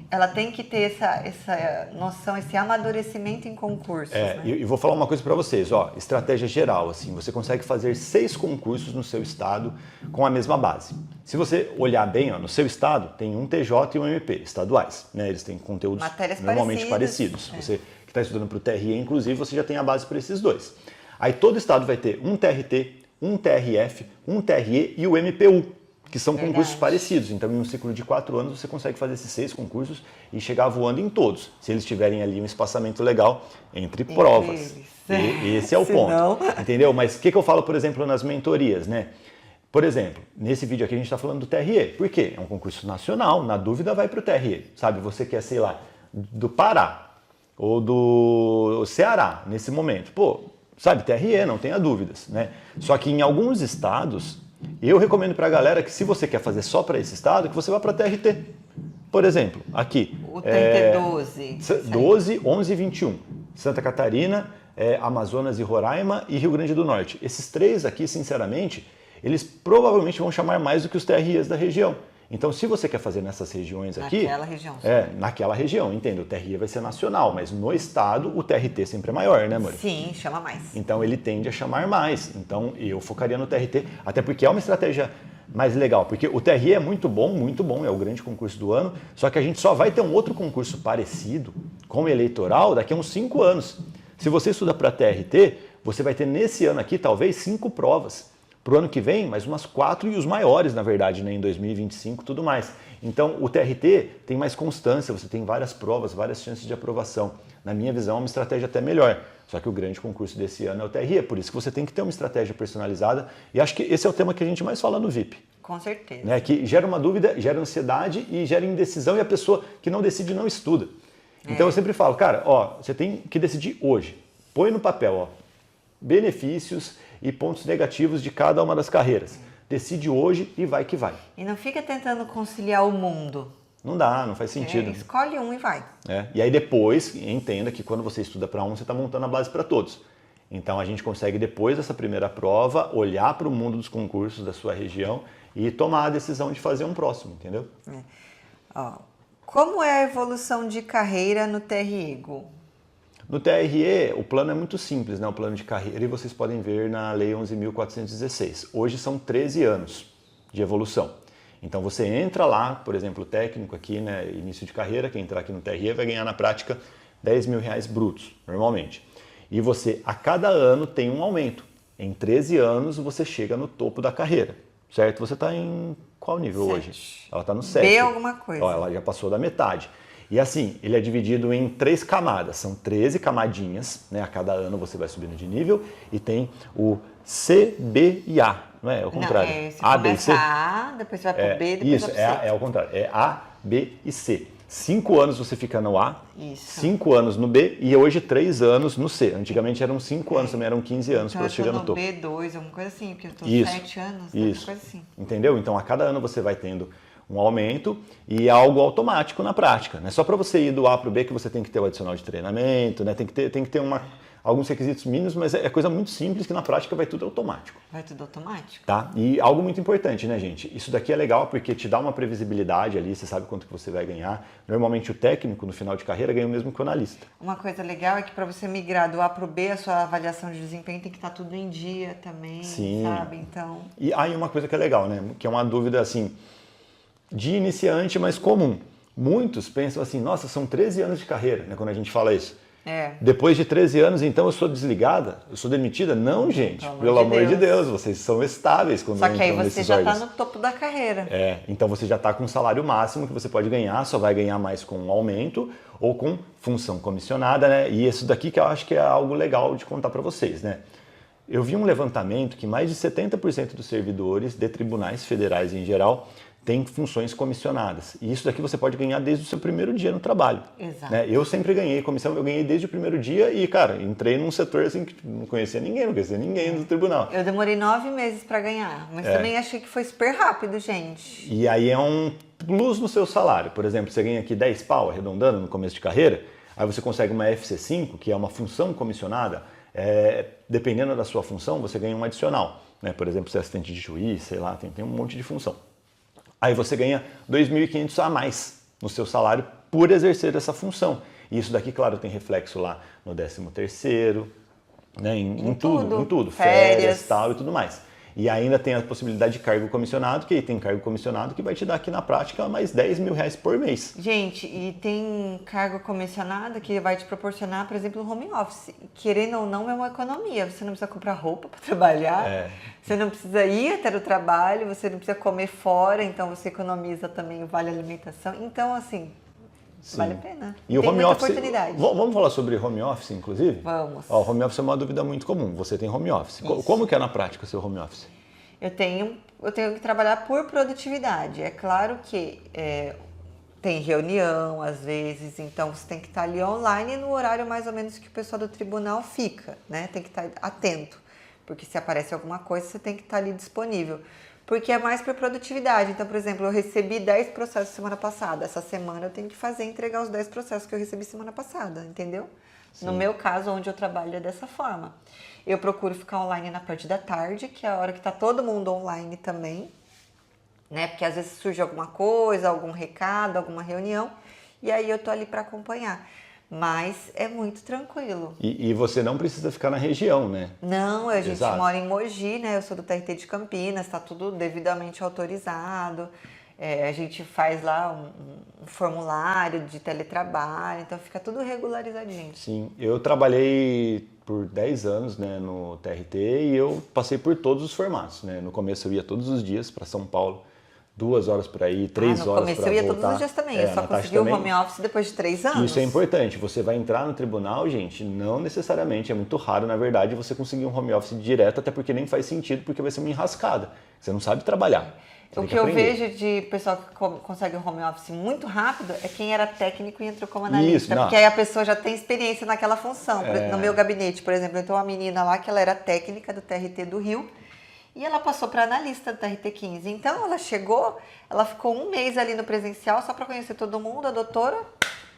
ela tem que ter essa noção, esse amadurecimento em concursos. Né? E vou falar uma coisa para vocês, ó, estratégia geral, assim, você consegue fazer 6 concursos no seu estado com a mesma base. Se você olhar bem, ó, no seu estado tem um TJ e um MP, estaduais, né? Eles têm conteúdos normalmente parecidos. Você que está estudando para o TRE, inclusive, você já tem a base para esses 2. Aí todo estado vai ter um TRT, um TRF, um TRE e o MPU, que são concursos parecidos. Então, em um ciclo de 4 anos, você consegue fazer esses 6 concursos e chegar voando em todos, se eles tiverem ali um espaçamento legal entre provas. E esse é o ponto, entendeu? Mas o que eu falo, por exemplo, nas mentorias, né? Por exemplo, nesse vídeo aqui a gente está falando do TRE. Por quê? É um concurso nacional, na dúvida vai para o TRE. Sabe, você quer, sei lá, do Pará ou do Ceará nesse momento. Pô, sabe, TRE, não tenha dúvidas, né? Só que em alguns estados, eu recomendo para a galera que se você quer fazer só para esse estado, que você vá para TRT. Por exemplo, aqui. O TRT 12. 12, 11 e 21. Santa Catarina, Amazonas e Roraima e Rio Grande do Norte. Esses 3 aqui, sinceramente, eles provavelmente vão chamar mais do que os TREs da região. Então, se você quer fazer nessas regiões aqui... Naquela região. Naquela região, entendo. O TRE vai ser nacional, mas no estado o TRT sempre é maior, né, amor? Sim, chama mais. Então, ele tende a chamar mais. Então, eu focaria no TRT, até porque é uma estratégia mais legal, porque o TRE é muito bom, é o grande concurso do ano, só que a gente só vai ter um outro concurso parecido, como eleitoral, daqui a uns 5 anos. Se você estuda para TRT, você vai ter nesse ano aqui, talvez, 5 provas. Para o ano que vem, mais umas 4 e os maiores, na verdade, né, em 2025 tudo mais. Então, o TRT tem mais constância, você tem várias provas, várias chances de aprovação. Na minha visão, é uma estratégia até melhor. Só que o grande concurso desse ano é o TRE, por isso que você tem que ter uma estratégia personalizada. E acho que esse é o tema que a gente mais fala no VIP. Com certeza. Né, que gera uma dúvida, gera ansiedade e gera indecisão, e a pessoa que não decide não estuda. Então, eu sempre falo, cara, ó, você tem que decidir hoje. Põe no papel, ó, benefícios e pontos negativos de cada uma das carreiras. Decide hoje e vai que vai. E não fica tentando conciliar o mundo. Não dá, não faz sentido. Escolhe um e vai. E aí depois, entenda que quando você estuda para um, você está montando a base para todos. Então a gente consegue, depois dessa primeira prova, olhar para o mundo dos concursos da sua região e tomar a decisão de fazer um próximo, entendeu? Ó, como é a evolução de carreira no TRE, Gu? No TRE, o plano é muito simples, né? O plano de carreira, e vocês podem ver na Lei 11.416. Hoje são 13 anos de evolução. Então você entra lá, por exemplo, o técnico aqui, né, início de carreira, quem entrar aqui no TRE vai ganhar na prática R$10.000 brutos, normalmente. E você, a cada ano, tem um aumento. Em 13 anos, você chega no topo da carreira, certo? Você está em qual nível 7. Hoje? Ela está no 7. B alguma coisa. Ó, ela já passou da metade. E assim, ele é dividido em 3 camadas, são 13 camadinhas, né? A cada ano você vai subindo de nível e tem o C, B e A, não é? É o contrário. Não, A, B e C. A, depois você vai para o B, depois isso, vai para o C. É o contrário, é A, B e C. 5 anos você fica no A, isso. 5 anos no B e hoje 3 anos no C. Antigamente eram 5 anos, também eram 15 anos então, para chegar no topo. B2, alguma coisa assim, porque eu estou 7 anos, isso. Coisa assim. Entendeu? Então a cada ano você vai tendo um aumento e é algo automático na prática. Não é só para você ir do A para o B que você tem que ter o adicional de treinamento, né? Tem que ter alguns requisitos mínimos, mas é coisa muito simples que na prática vai tudo automático. Vai tudo automático. Tá? E algo muito importante, né, gente? Isso daqui é legal porque te dá uma previsibilidade ali, você sabe quanto que você vai ganhar. Normalmente o técnico no final de carreira ganha o mesmo que o analista. Uma coisa legal é que para você migrar do A para o B, a sua avaliação de desempenho tem que estar tudo em dia também, sim, sabe? Então... E aí uma coisa que é legal, né? Que é uma dúvida assim, de iniciante, mas comum. Muitos pensam assim, nossa, são 13 anos de carreira, né, quando a gente fala isso. Depois de 13 anos, então, eu sou desligada? Eu sou demitida? Não, gente. Pelo amor de Deus, vocês são estáveis quando Só que aí entram você nesses já está órgãos. no topo da carreira. Então você já está com o salário máximo que você pode ganhar, só vai ganhar mais com um aumento ou com função comissionada, né? E isso daqui que eu acho que é algo legal de contar para vocês, né? Eu vi um levantamento que mais de 70% dos servidores de tribunais federais em geral têm funções comissionadas. E isso daqui você pode ganhar desde o seu primeiro dia no trabalho. Exato. Né? Eu sempre ganhei comissão, eu ganhei desde o primeiro dia e, cara, entrei num setor assim que não conhecia ninguém do tribunal. Eu demorei 9 meses para ganhar, mas também achei que foi super rápido, gente. E aí é um plus no seu salário. Por exemplo, você ganha aqui 10 pau, arredondando, no começo de carreira, aí você consegue uma FC5, que é uma função comissionada, dependendo da sua função, você ganha um adicional. Né? Por exemplo, você é assistente de juiz, sei lá, tem um monte de função. Aí você ganha 2.500 a mais no seu salário por exercer essa função. E isso daqui, claro, tem reflexo lá no 13º, né? em tudo, férias, tal e tudo mais. E ainda tem a possibilidade de cargo comissionado, que aí tem cargo comissionado que vai te dar aqui na prática mais 10 mil reais por mês. Gente, e tem cargo comissionado que vai te proporcionar, por exemplo, um home office. Querendo ou não, é uma economia. Você não precisa comprar roupa para trabalhar, você não precisa ir até o trabalho, você não precisa comer fora, então você economiza também o vale alimentação. Então, assim, vale a pena. E o tem home muita office, oportunidade. Vamos falar sobre home office, inclusive? Vamos. O home office é uma dúvida muito comum. Você tem home office. Isso. Como que é na prática o seu home office? Eu tenho que trabalhar por produtividade. É claro que tem reunião às vezes, então você tem que estar ali online no horário mais ou menos que o pessoal do tribunal fica, né? Tem que estar atento, porque se aparece alguma coisa você tem que estar ali disponível. Porque é mais por produtividade. Então, por exemplo, eu recebi 10 processos semana passada. Essa semana eu tenho que entregar os 10 processos que eu recebi semana passada, entendeu? Sim. No meu caso, onde eu trabalho é dessa forma. Eu procuro ficar online na parte da tarde, que é a hora que está todo mundo online também, né? Porque às vezes surge alguma coisa, algum recado, alguma reunião, e aí eu tô ali para acompanhar. Mas é muito tranquilo. E você não precisa ficar na região, né? Não, a gente mora em Mogi, né? Eu sou do TRT de Campinas, está tudo devidamente autorizado. A gente faz lá um formulário de teletrabalho, então fica tudo regularizadinho. Sim, eu trabalhei por 10 anos, né, no TRT e eu passei por todos os formatos. Né? No começo eu ia todos os dias para São Paulo, 2 horas para ir, 3 horas para voltar. No começo eu ia todos os dias também, eu só consegui o home office depois de 3 anos. Isso é importante, você vai entrar no tribunal, gente, não necessariamente, é muito raro, na verdade, você conseguir um home office direto, até porque nem faz sentido, porque vai ser uma enrascada, você não sabe trabalhar. O que eu vejo de pessoal que consegue um home office muito rápido é quem era técnico e entrou como analista. Porque aí a pessoa já tem experiência naquela função. No meu gabinete, por exemplo, eu tenho uma menina lá que ela era técnica do TRT do Rio e ela passou para analista do TRT 15. Então ela chegou, ela ficou 1 mês ali no presencial só para conhecer todo mundo, a doutora,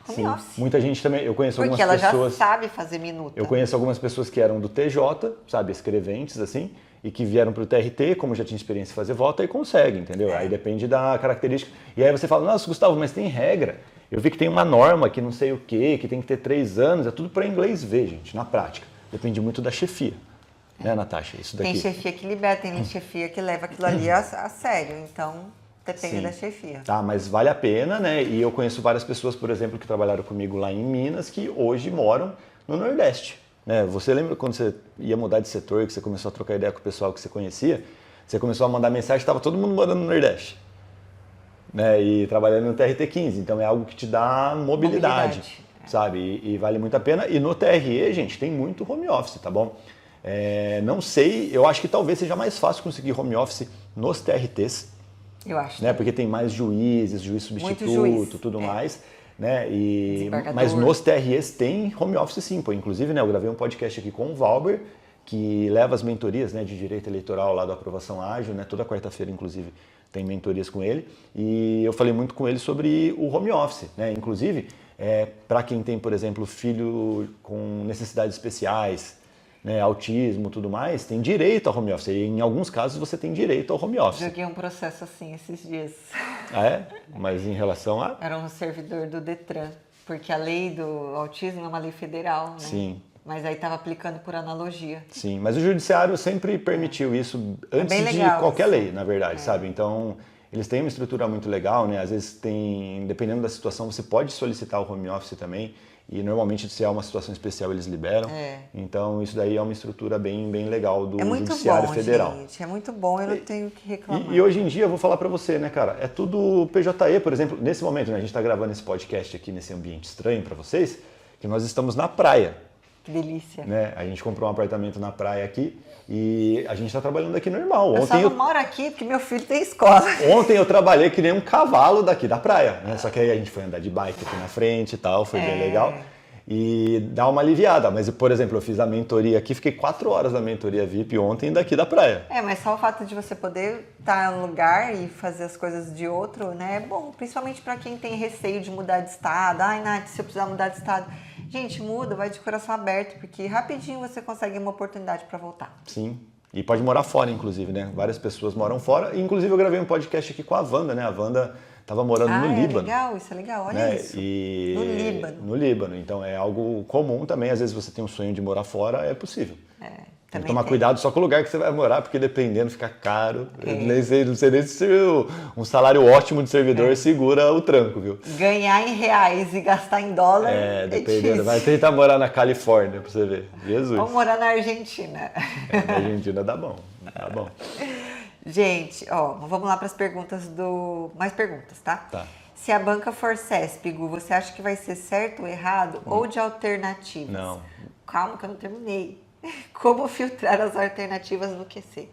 home office. Muita gente também, eu conheço algumas pessoas... Porque pessoas... ela já sabe fazer minuta. Eu conheço algumas pessoas que eram do TJ, sabe, escreventes assim, e que vieram para o TRT, como já tinha experiência em fazer voto, aí consegue, entendeu? Aí depende da característica. E aí você fala, nossa, Gustavo, mas tem regra. Eu vi que tem uma norma que não sei o quê, que tem que ter 3 anos, é tudo para inglês ver, gente, na prática. Depende muito da chefia, né, Natasha? Isso daqui. Tem chefia que libera, tem chefia que leva aquilo ali a sério, então depende da chefia. Tá, mas vale a pena, né? E eu conheço várias pessoas, por exemplo, que trabalharam comigo lá em Minas, que hoje moram no Nordeste. Né? Você lembra quando você ia mudar de setor, que você começou a trocar ideia com o pessoal que você conhecia? Você começou a mandar mensagem, estava todo mundo morando no Nordeste. Né? E trabalhando no TRT 15. Então é algo que te dá mobilidade. Sabe? E vale muito a pena. E no TRE, gente, tem muito home office, tá bom? Não sei, eu acho que talvez seja mais fácil conseguir home office nos TRTs. Eu acho. Né? Porque tem mais juízes, juiz substituto, tudo mais. Né? Mas nos TREs tem home office sim, pô. Inclusive, né, eu gravei um podcast aqui com o Valber, que leva as mentorias, né, de direito eleitoral lá do Aprovação Ágil, né, toda quarta-feira, inclusive, tem mentorias com ele, e eu falei muito com ele sobre o home office, né, inclusive, para quem tem, por exemplo, filho com necessidades especiais, né, autismo, tudo mais, tem direito ao home office. E em alguns casos você tem direito ao home office. Joguei um processo assim esses dias. Ah, é? Mas em relação a... Era um servidor do Detran, porque a lei do autismo é uma lei federal, né? Sim. Mas aí estava aplicando por analogia. Sim, mas o judiciário sempre permitiu isso antes de qualquer lei, na verdade, sabe? Então, eles têm uma estrutura muito legal, né? Às vezes dependendo da situação, você pode solicitar o home office também. E normalmente, se é uma situação especial, eles liberam. Então, isso daí é uma estrutura bem legal do Judiciário Federal. Gente, é muito bom, eu não tenho o que reclamar. E hoje em dia, eu vou falar para você, né, cara? É tudo PJE, por exemplo. Nesse momento, né, a gente está gravando esse podcast aqui nesse ambiente estranho para vocês, que nós estamos na praia. Que delícia. Né? A gente comprou um apartamento na praia aqui e a gente está trabalhando aqui normal. Eu só não moro aqui porque meu filho tem escola. Ontem eu trabalhei que nem um cavalo daqui da praia, né? Só que aí a gente foi andar de bike aqui na frente e tal, foi bem legal. E dá uma aliviada. Mas, por exemplo, eu fiz a mentoria aqui, fiquei 4 horas na mentoria VIP ontem daqui da praia. Mas só o fato de você poder estar em um lugar e fazer as coisas de outro, né, é bom. Principalmente para quem tem receio de mudar de estado. Ai, Nath, se eu precisar mudar de estado. Gente, muda, vai de coração aberto, porque rapidinho você consegue uma oportunidade para voltar. Sim. E pode morar fora, inclusive, né? Várias pessoas moram fora. Inclusive, eu gravei um podcast aqui com a Wanda, né? A Wanda estava morando no Líbano. Legal, isso é legal, olha né? isso. No Líbano. No Líbano. Então, é algo comum também. Às vezes você tem um sonho de morar fora, é possível. Tem que tomar cuidado só com o lugar que você vai morar, porque dependendo fica caro. Não sei nem se um salário ótimo de servidor segura o tranco, viu? Ganhar em reais e gastar em dólar dependendo. difícil. Vai tentar morar na Califórnia pra você ver. Jesus. Ou morar na Argentina. Na Argentina dá bom. Dá bom. Gente, vamos lá para as perguntas mais perguntas, tá? Tá. Se a banca for CESP, Gu, você acha que vai ser certo ou errado ou de alternativas? Não. Calma que eu não terminei. Como filtrar as alternativas no QC?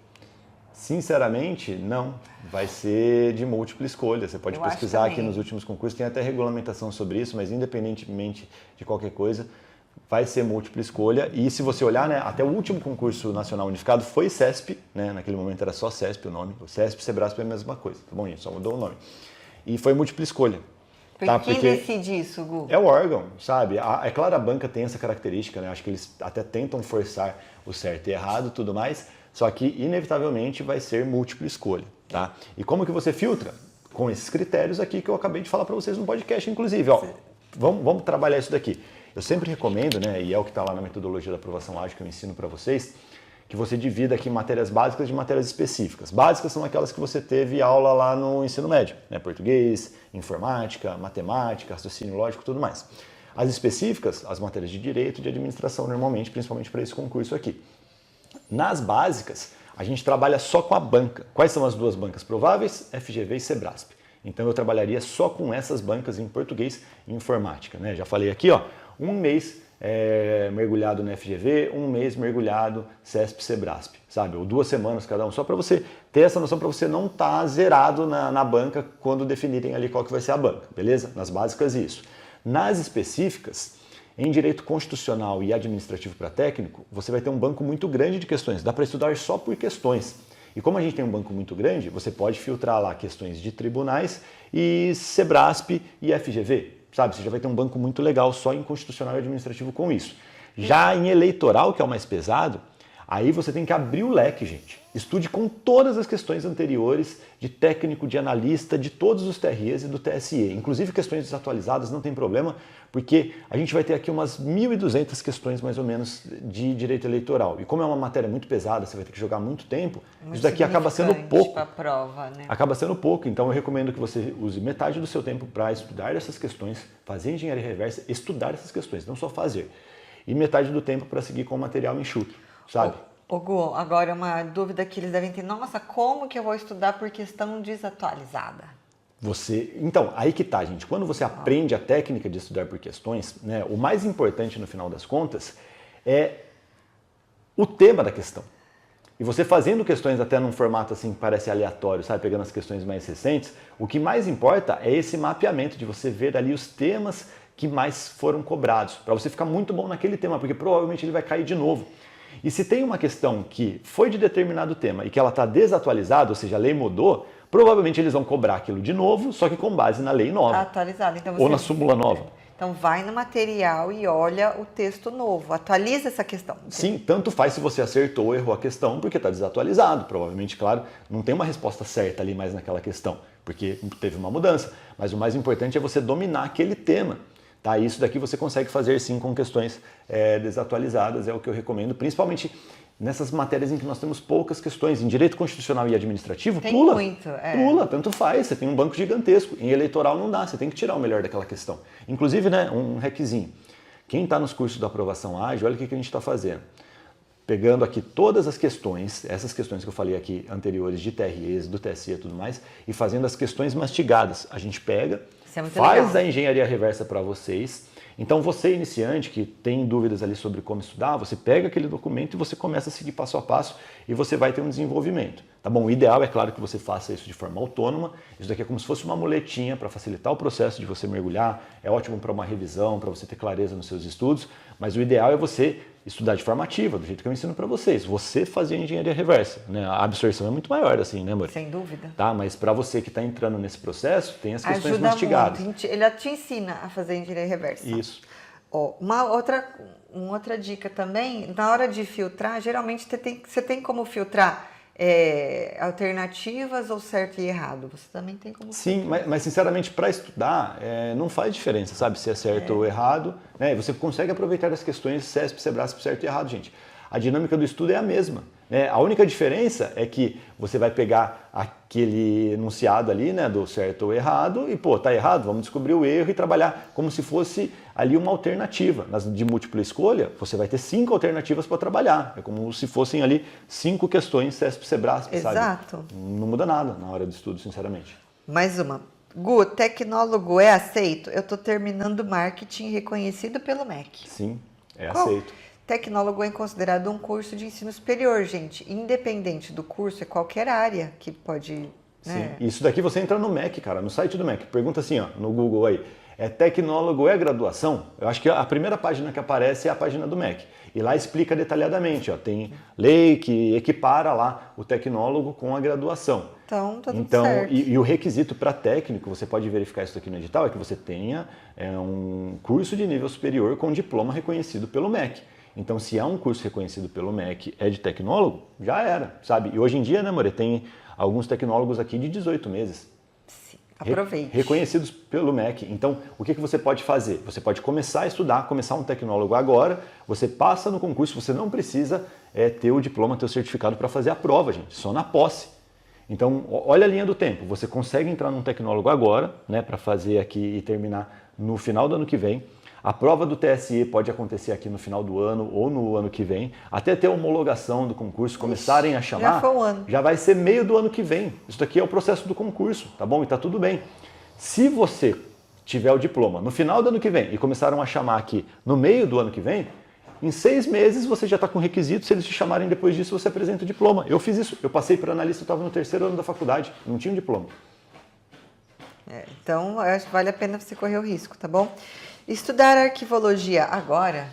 Sinceramente, não. Vai ser de múltipla escolha. Você pode pesquisar aqui nos últimos concursos, tem até regulamentação sobre isso, mas independentemente de qualquer coisa, vai ser múltipla escolha. E se você olhar, né, até o último concurso nacional unificado foi CESP, né, naquele momento era só CESP o nome. O CESP e Sebrasp é a mesma coisa, tá bom, gente? Só mudou o nome. E foi múltipla escolha. Quem decide isso, Gu? É o órgão, sabe? É claro, a banca tem essa característica, né? Acho que eles até tentam forçar o certo e errado e tudo mais, só que inevitavelmente vai ser múltipla escolha, tá? E como que você filtra? Com esses critérios aqui que eu acabei de falar para vocês no podcast, inclusive, vamos trabalhar isso daqui. Eu sempre recomendo, né, e é o que está lá na metodologia da aprovação ágil que eu ensino para vocês, que você divida aqui matérias básicas de matérias específicas. Básicas são aquelas que você teve aula lá no ensino médio, né? Português, informática, matemática, raciocínio lógico e tudo mais. As específicas, as matérias de direito e de administração normalmente, principalmente para esse concurso aqui. Nas básicas, a gente trabalha só com a banca. Quais são as duas bancas prováveis? FGV e Sebrasp. Então eu trabalharia só com essas bancas em português e informática, né? Já falei aqui, um mês mergulhado no FGV, um mês mergulhado CESP, Sebrasp, sabe? Ou 2 semanas cada um, só para você ter essa noção, para você não estar zerado na banca quando definirem ali qual que vai ser a banca, beleza? Nas básicas isso. Nas específicas, em direito constitucional e administrativo para técnico, você vai ter um banco muito grande de questões, dá para estudar só por questões. E como a gente tem um banco muito grande, você pode filtrar lá questões de tribunais e Sebrasp e FGV. Sabe, você já vai ter um banco muito legal só em constitucional e administrativo com isso. Já em eleitoral, que é o mais pesado, aí você tem que abrir o leque, gente. Estude com todas as questões anteriores de técnico, de analista, de todos os TREs e do TSE. Inclusive questões desatualizadas, não tem problema, porque a gente vai ter aqui umas 1.200 questões mais ou menos de direito eleitoral. E como é uma matéria muito pesada, você vai ter que jogar muito tempo, isso daqui acaba sendo pouco. Pra prova, né? Acaba sendo pouco, então eu recomendo que você use metade do seu tempo para estudar essas questões, fazer engenharia reversa, estudar essas questões, não só fazer. E metade do tempo para seguir com o material enxuto, sabe? Gu, agora uma dúvida que eles devem ter. Nossa, como que eu vou estudar por questão desatualizada? Então, aí que tá, gente. Quando você aprende a técnica de estudar por questões, né, o mais importante no final das contas é o tema da questão. E você fazendo questões até num formato assim que parece aleatório, sabe, pegando as questões mais recentes, o que mais importa é esse mapeamento de você ver ali os temas que mais foram cobrados, para você ficar muito bom naquele tema, porque provavelmente ele vai cair de novo. E se tem uma questão que foi de determinado tema e que ela está desatualizada, ou seja, a lei mudou, provavelmente eles vão cobrar aquilo de novo, só que com base na lei nova. Atualizada. Então ou na súmula nova. Então vai no material e olha o texto novo, atualiza essa questão. Sim, tanto faz se você acertou ou errou a questão, porque está desatualizado. Provavelmente, claro, não tem uma resposta certa ali mais naquela questão, porque teve uma mudança. Mas o mais importante é você dominar aquele tema. Tá? Isso daqui você consegue fazer sim com questões desatualizadas, é o que eu recomendo, principalmente nessas matérias em que nós temos poucas questões. Em direito constitucional e administrativo, Tem pula. muito, Pula, tanto faz. Você tem um banco gigantesco. Em eleitoral não dá, você tem que tirar o melhor daquela questão. Inclusive, né, um requisinho. Quem está nos cursos da aprovação ágil, olha o que a gente está fazendo. Pegando aqui todas as questões, essas questões que eu falei aqui anteriores de TREs, do TSE e tudo mais, e fazendo as questões mastigadas. A gente pega, faz a engenharia reversa para vocês. Então você, iniciante, que tem dúvidas ali sobre como estudar, você pega aquele documento e você começa a seguir passo a passo e você vai ter um desenvolvimento. Tá bom? O ideal é claro que você faça isso de forma autônoma. Isso daqui é como se fosse uma muletinha para facilitar o processo de você mergulhar. É ótimo para uma revisão, para você ter clareza nos seus estudos, mas o ideal é você estudar de forma ativa, do jeito que eu ensino para vocês. Você fazer a engenharia reversa, né? A absorção é muito maior assim, né, amor? Sem dúvida. Tá, mas para você que está entrando nesse processo, tem as questões Ajuda mastigadas. Muito. Ele te ensina a fazer engenharia reversa. Isso. Ó, uma outra dica também, na hora de filtrar, geralmente você tem como filtrar alternativas ou certo e errado. Você também tem como Sim, mas sinceramente, para estudar, não faz diferença, sabe? Se é certo ou errado. Né? Você consegue aproveitar as questões CESP, SEBRASP, certo e errado, gente. A dinâmica do estudo é a mesma. Né? A única diferença é que você vai pegar aquele enunciado ali, né, do certo ou errado, e pô, tá errado, vamos descobrir o erro e trabalhar como se fosse ali uma alternativa. Nas de múltipla escolha, você vai ter 5 alternativas para trabalhar. É como se fossem ali 5 questões CESP, SEBRASP, sabe? Exato. Não muda nada na hora do estudo, sinceramente. Mais uma. Gu, tecnólogo é aceito? Eu estou terminando marketing reconhecido pelo MEC. Sim, aceito. Tecnólogo é considerado um curso de ensino superior, gente. Independente do curso, é qualquer área que pode... Né? Sim, isso daqui você entra no MEC, cara, no site do MEC. Pergunta assim, ó, no Google aí, tecnólogo é graduação? Eu acho que a primeira página que aparece é a página do MEC. E lá explica detalhadamente, ó, tem lei que equipara lá o tecnólogo com a graduação. Então, tá tudo certo. E o requisito para técnico, você pode verificar isso aqui no edital, é que você tenha um curso de nível superior com diploma reconhecido pelo MEC. Então, se é um curso reconhecido pelo MEC, é de tecnólogo, já era, sabe? E hoje em dia, né, More, tem alguns tecnólogos aqui de 18 meses. Sim, aproveite. Reconhecidos pelo MEC. Então, o que você pode fazer? Você pode começar a estudar, começar um tecnólogo agora, você passa no concurso, você não precisa ter o diploma, ter o certificado para fazer a prova, gente, só na posse. Então, olha a linha do tempo, você consegue entrar num tecnólogo agora, né, para fazer aqui e terminar no final do ano que vem. A prova do TSE pode acontecer aqui no final do ano ou no ano que vem, até ter a homologação do concurso, começarem a chamar, já foi um ano. Já vai ser meio do ano que vem. Isso daqui é o processo do concurso, tá bom? E tá tudo bem. Se você tiver o diploma no final do ano que vem e começaram a chamar aqui no meio do ano que vem, em 6 meses você já está com requisito, se eles te chamarem depois disso, você apresenta o diploma. Eu fiz isso, eu passei para analista, eu estava no 3º ano da faculdade, não tinha um diploma. Então, eu acho que vale a pena você correr o risco, tá bom? Estudar arquivologia agora...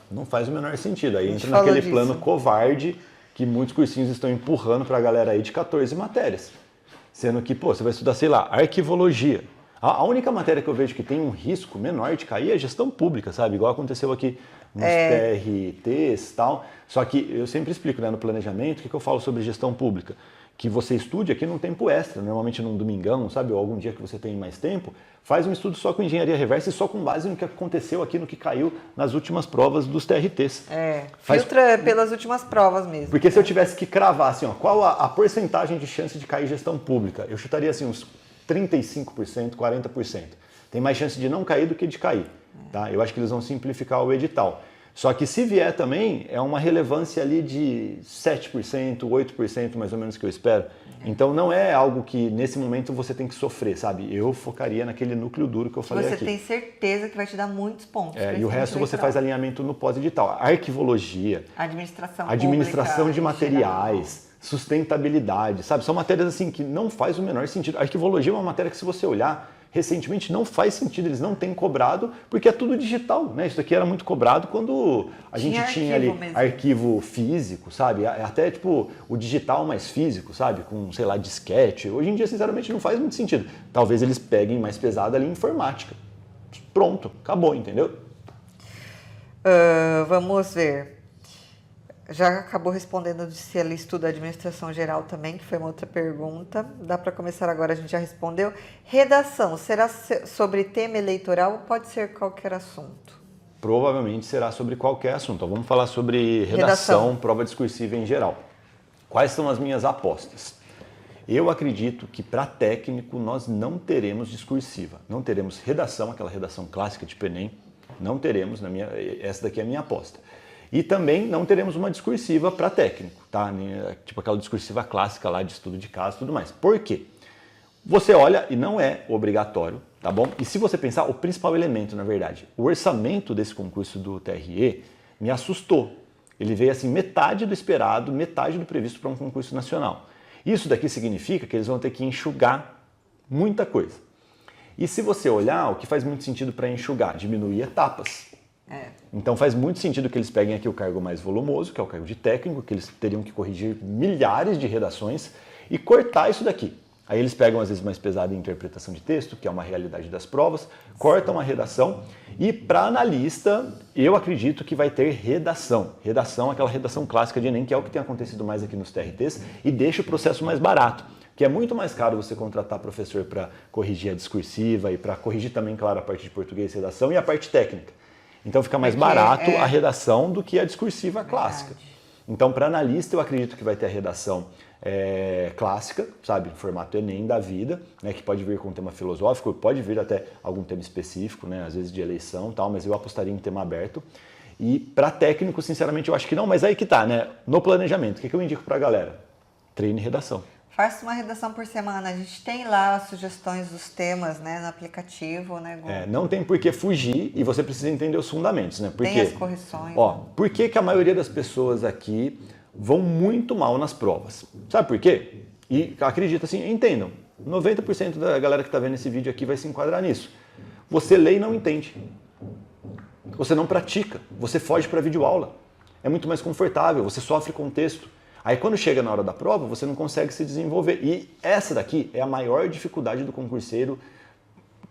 Não faz o menor sentido. Aí entra naquele plano covarde que muitos cursinhos estão empurrando para a galera aí de 14 matérias. Sendo que, pô, você vai estudar, sei lá, arquivologia. A única matéria que eu vejo que tem um risco menor de cair é gestão pública, sabe? Igual aconteceu aqui nos TRTs e tal. Só que eu sempre explico, né, no planejamento, o que eu falo sobre gestão pública. Que você estude aqui num tempo extra, normalmente num domingão, sabe? Ou algum dia que você tem mais tempo, faz um estudo só com engenharia reversa e só com base no que aconteceu aqui, no que caiu nas últimas provas dos TRTs. Filtra pelas últimas provas mesmo. Porque se eu tivesse que cravar assim, ó, qual a porcentagem de chance de cair gestão pública, eu chutaria assim uns 35%, 40%. Tem mais chance de não cair do que de cair. Tá? Eu acho que eles vão simplificar o edital. Só que se vier também, é uma relevância ali de 7%, 8% mais ou menos que eu espero. Então não é algo que nesse momento você tem que sofrer, sabe? Eu focaria naquele núcleo duro que eu falei aqui. Você tem certeza que vai te dar muitos pontos. E o resto você faz alinhamento no pós-edital. Arquivologia, administração de materiais, sustentabilidade, sabe? São matérias assim que não faz o menor sentido. Arquivologia é uma matéria que se você olhar, recentemente não faz sentido, eles não têm cobrado, porque é tudo digital, né? Isso aqui era muito cobrado quando a gente tinha ali arquivo físico, sabe? Até tipo o digital mais físico, sabe? Com, sei lá, disquete. Hoje em dia, sinceramente, não faz muito sentido. Talvez eles peguem mais pesado ali em informática. Pronto, acabou, entendeu? Vamos ver. Já acabou respondendo se ela estuda administração geral também, que foi uma outra pergunta. Dá para começar agora, a gente já respondeu. Redação, será sobre tema eleitoral ou pode ser qualquer assunto? provavelmente será sobre qualquer assunto. Então, vamos falar sobre redação, prova discursiva em geral. Quais são as minhas apostas? Eu acredito que para técnico nós não teremos discursiva, não teremos redação, aquela redação clássica de Enem, não teremos, essa daqui é a minha aposta. E também não teremos uma discursiva para técnico, tá? Tipo aquela discursiva clássica lá de estudo de caso e tudo mais. Por quê? Você olha e não é obrigatório, tá bom? E se você pensar, o principal elemento, na verdade, o orçamento desse concurso do TRE me assustou. Ele veio assim, metade do esperado, metade do previsto para um concurso nacional. Isso daqui significa que eles vão ter que enxugar muita coisa. E se você olhar, o que faz muito sentido para enxugar? Diminuir etapas. Então faz muito sentido que eles peguem aqui o cargo mais volumoso, que é o cargo de técnico, que eles teriam que corrigir milhares de redações e cortar isso daqui. Aí eles pegam às vezes mais pesado em interpretação de texto, que é uma realidade das provas, cortam a redação e para analista eu acredito que vai ter redação. Redação, aquela redação clássica de Enem, que é o que tem acontecido mais aqui nos TRTs e deixa o processo mais barato, que é muito mais caro você contratar professor para corrigir a discursiva e para corrigir também, claro, a parte de português e redação e a parte técnica. Então fica mais barato a redação do que a discursiva clássica. Então para analista eu acredito que vai ter a redação clássica, sabe, formato Enem da vida, né, que pode vir com um tema filosófico, pode vir até algum tema específico, né, às vezes de eleição e tal, mas eu apostaria em tema aberto. E para técnico, sinceramente, eu acho que não, mas aí que tá, né, no planejamento, o que eu indico pra galera? Treine redação. Faça uma redação por semana, a gente tem lá as sugestões dos temas, né, no aplicativo, né, Gu? Não tem por que fugir e você precisa entender os fundamentos, né, porque, tem as correções. Por que a maioria das pessoas aqui vão muito mal nas provas? Sabe por quê? E acredita assim, entendam, 90% da galera que está vendo esse vídeo aqui vai se enquadrar nisso. Você lê e não entende. Você não pratica, você foge para videoaula. É muito mais confortável, você sofre com o texto. Aí quando chega na hora da prova, você não consegue se desenvolver. E essa daqui é a maior dificuldade do concurseiro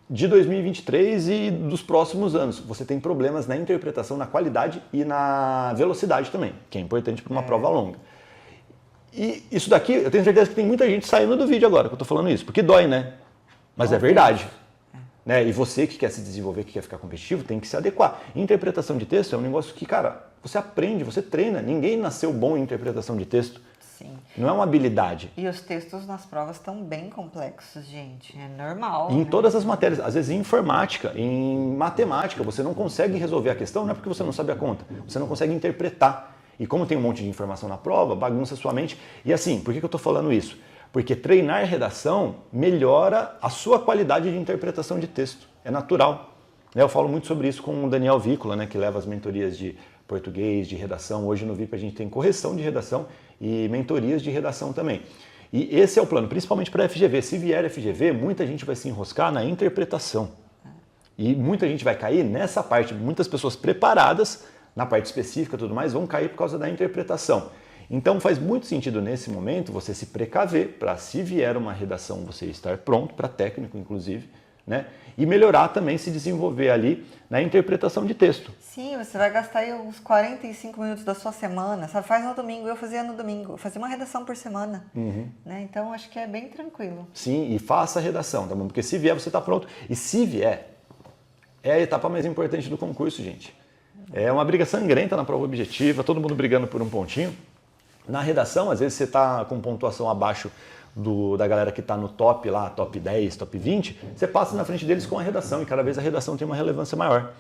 de 2023 e dos próximos anos. Você tem problemas na interpretação, na qualidade e na velocidade também, que é importante para uma prova longa. E isso daqui, eu tenho certeza que tem muita gente saindo do vídeo agora que eu tô falando isso, porque dói, né? Mas é verdade. Né? E você que quer se desenvolver, que quer ficar competitivo, tem que se adequar. Interpretação de texto é um negócio que, cara, você aprende, você treina. Ninguém nasceu bom em interpretação de texto. Sim. Não é uma habilidade. E os textos nas provas estão bem complexos, gente. É normal. Em todas as matérias, às vezes em informática, em matemática, você não consegue resolver a questão, não é porque você não sabe a conta, você não consegue interpretar. E como tem um monte de informação na prova, bagunça sua mente. E assim, por que eu estou falando isso? Porque treinar redação melhora a sua qualidade de interpretação de texto. É natural. Eu falo muito sobre isso com o Daniel Vícola, né, que leva as mentorias de português, de redação. Hoje no VIP a gente tem correção de redação e mentorias de redação também. E esse é o plano, principalmente para a FGV. Se vier FGV, muita gente vai se enroscar na interpretação. E muita gente vai cair nessa parte. Muitas pessoas preparadas, na parte específica e tudo mais, vão cair por causa da interpretação. Então faz muito sentido nesse momento você se precaver para, se vier uma redação, você estar pronto, para técnico inclusive, né? E melhorar também, se desenvolver ali na interpretação de texto. Sim, você vai gastar aí uns 45 minutos da sua semana, sabe? Faz no domingo, eu fazia no domingo, eu fazia uma redação por semana, né? Então acho que é bem tranquilo. Sim, e faça a redação, tá bom? Porque se vier, você está pronto. E se vier, é a etapa mais importante do concurso, gente. É uma briga sangrenta na prova objetiva, todo mundo brigando por um pontinho. Na redação, às vezes você está com pontuação abaixo da galera que está no top lá, top 10, top 20, você passa na frente deles com a redação e cada vez a redação tem uma relevância maior.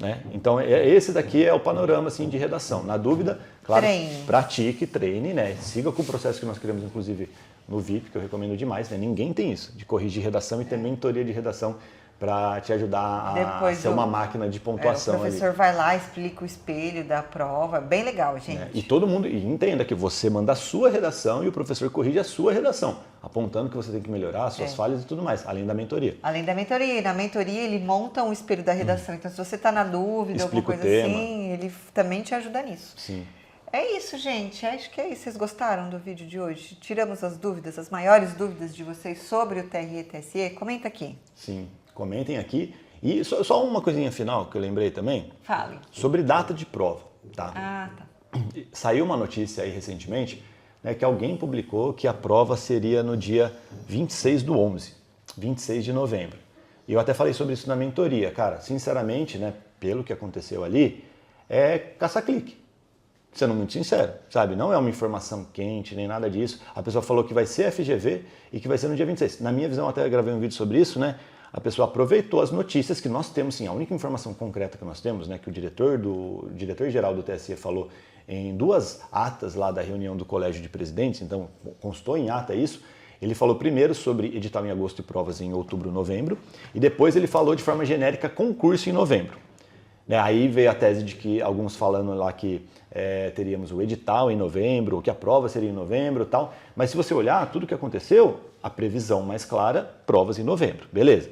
Né? Então esse daqui é o panorama assim, de redação. Na dúvida, claro, pratique, treine, né? Siga com o processo que nós criamos inclusive no VIP, que eu recomendo demais. Né? Ninguém tem isso, de corrigir redação e ter mentoria de redação para te ajudar a ser uma máquina de pontuação. O professor vai lá, explica o espelho da prova, bem legal, gente. E todo mundo entenda que você manda a sua redação e o professor corrige a sua redação, apontando que você tem que melhorar as suas falhas e tudo mais, além da mentoria. Além da mentoria. E na mentoria ele monta um espelho da redação, então se você está na dúvida, explica alguma coisa assim, ele também te ajuda nisso. Sim. É isso, gente. Acho que é isso. Vocês gostaram do vídeo de hoje? Tiramos as dúvidas, as maiores dúvidas de vocês sobre o TRE e TSE? Comenta aqui. Sim. Comentem aqui. E só uma coisinha final que eu lembrei também. Fale. Sobre data de prova. Tá? Tá. Saiu uma notícia aí recentemente, né, que alguém publicou que a prova seria no dia 26/11, 26 de novembro. E eu até falei sobre isso na mentoria. Cara, sinceramente, né, pelo que aconteceu ali, é caça-clique. Sendo muito sincero, sabe? Não é uma informação quente, nem nada disso. A pessoa falou que vai ser FGV e que vai ser no dia 26. Na minha visão, até gravei um vídeo sobre isso, né? A pessoa aproveitou as notícias que nós temos, sim. A única informação concreta que nós temos, né? Que o diretor-geral do TSE falou em 2 atas lá da reunião do Colégio de Presidentes, então constou em ata isso. Ele falou primeiro sobre edital em agosto e provas em outubro, novembro, e depois ele falou de forma genérica concurso em novembro. Aí veio a tese de que alguns falando lá que teríamos o edital em novembro, ou que a prova seria em novembro e tal. Mas se você olhar tudo o que aconteceu, a previsão mais clara, provas em novembro, beleza.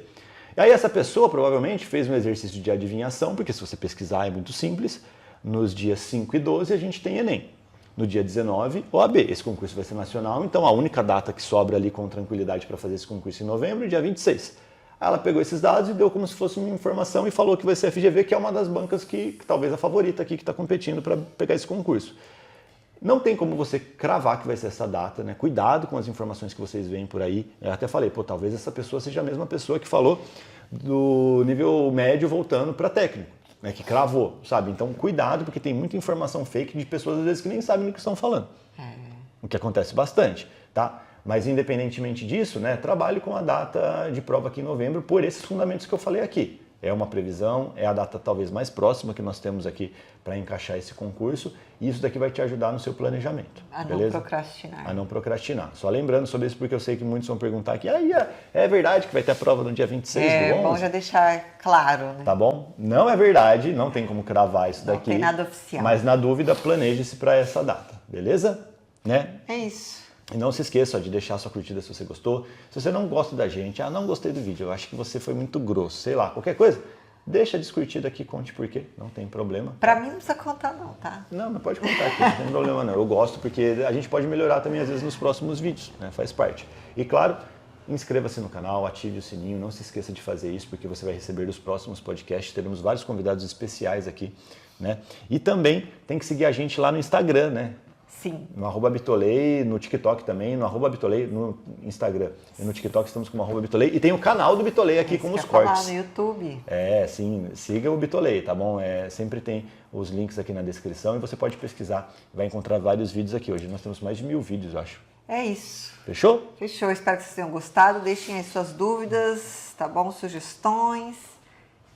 E aí essa pessoa provavelmente fez um exercício de adivinhação, porque se você pesquisar é muito simples, nos dias 5 e 12 a gente tem Enem. No dia 19, OAB. Esse concurso vai ser nacional, então a única data que sobra ali com tranquilidade para fazer esse concurso em novembro é dia 26. Ela pegou esses dados e deu como se fosse uma informação e falou que vai ser a FGV, que é uma das bancas que talvez a favorita aqui que está competindo para pegar esse concurso. Não tem como você cravar que vai ser essa data, né? Cuidado com as informações que vocês veem por aí. Eu até falei, talvez essa pessoa seja a mesma pessoa que falou do nível médio voltando para técnico, né? Que cravou, sabe? Então cuidado, porque tem muita informação fake de pessoas às vezes que nem sabem do que estão falando. O que acontece bastante, tá? Mas independentemente disso, né, trabalhe com a data de prova aqui em novembro por esses fundamentos que eu falei aqui. É uma previsão, é a data talvez mais próxima que nós temos aqui para encaixar esse concurso e isso daqui vai te ajudar no seu planejamento. A beleza? não procrastinar. A não procrastinar. Só lembrando sobre isso porque eu sei que muitos vão perguntar aqui, é verdade que vai ter a prova no dia 26 do 11? É bom já deixar claro, né? Tá bom? Não é verdade, não tem como cravar isso daqui. Não tem nada oficial. Mas na dúvida, planeje-se para essa data, beleza? Né? É isso. E não se esqueça de deixar sua curtida se você gostou. Se você não gosta da gente, não gostei do vídeo, eu acho que você foi muito grosso, sei lá, qualquer coisa, deixa descurtida aqui, conte por quê, não tem problema. Pra mim não precisa contar não, tá? Não pode contar aqui, não tem problema não. Eu gosto porque a gente pode melhorar também às vezes nos próximos vídeos, né? Faz parte. E claro, inscreva-se no canal, ative o sininho, não se esqueça de fazer isso porque você vai receber dos próximos podcasts, teremos vários convidados especiais aqui, né? E também tem que seguir a gente lá no Instagram, né? Sim. No @Bitolei, no TikTok também, no @Bitolei, no Instagram e no TikTok estamos com o @Bitolei. E tem o canal do Bitolei aqui com os cortes. No YouTube. Sim, siga o Bitolei, tá bom? Sempre tem os links aqui na descrição e você pode pesquisar, vai encontrar vários vídeos aqui. Hoje nós temos mais de 1000 vídeos, eu acho. É isso. Fechou? Fechou, espero que vocês tenham gostado. Deixem aí suas dúvidas, tá bom? Sugestões.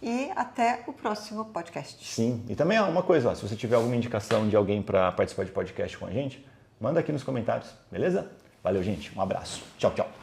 E até o próximo podcast. Sim, e também uma coisa, se você tiver alguma indicação de alguém para participar de podcast com a gente, manda aqui nos comentários, beleza? Valeu, gente. Um abraço. Tchau, tchau.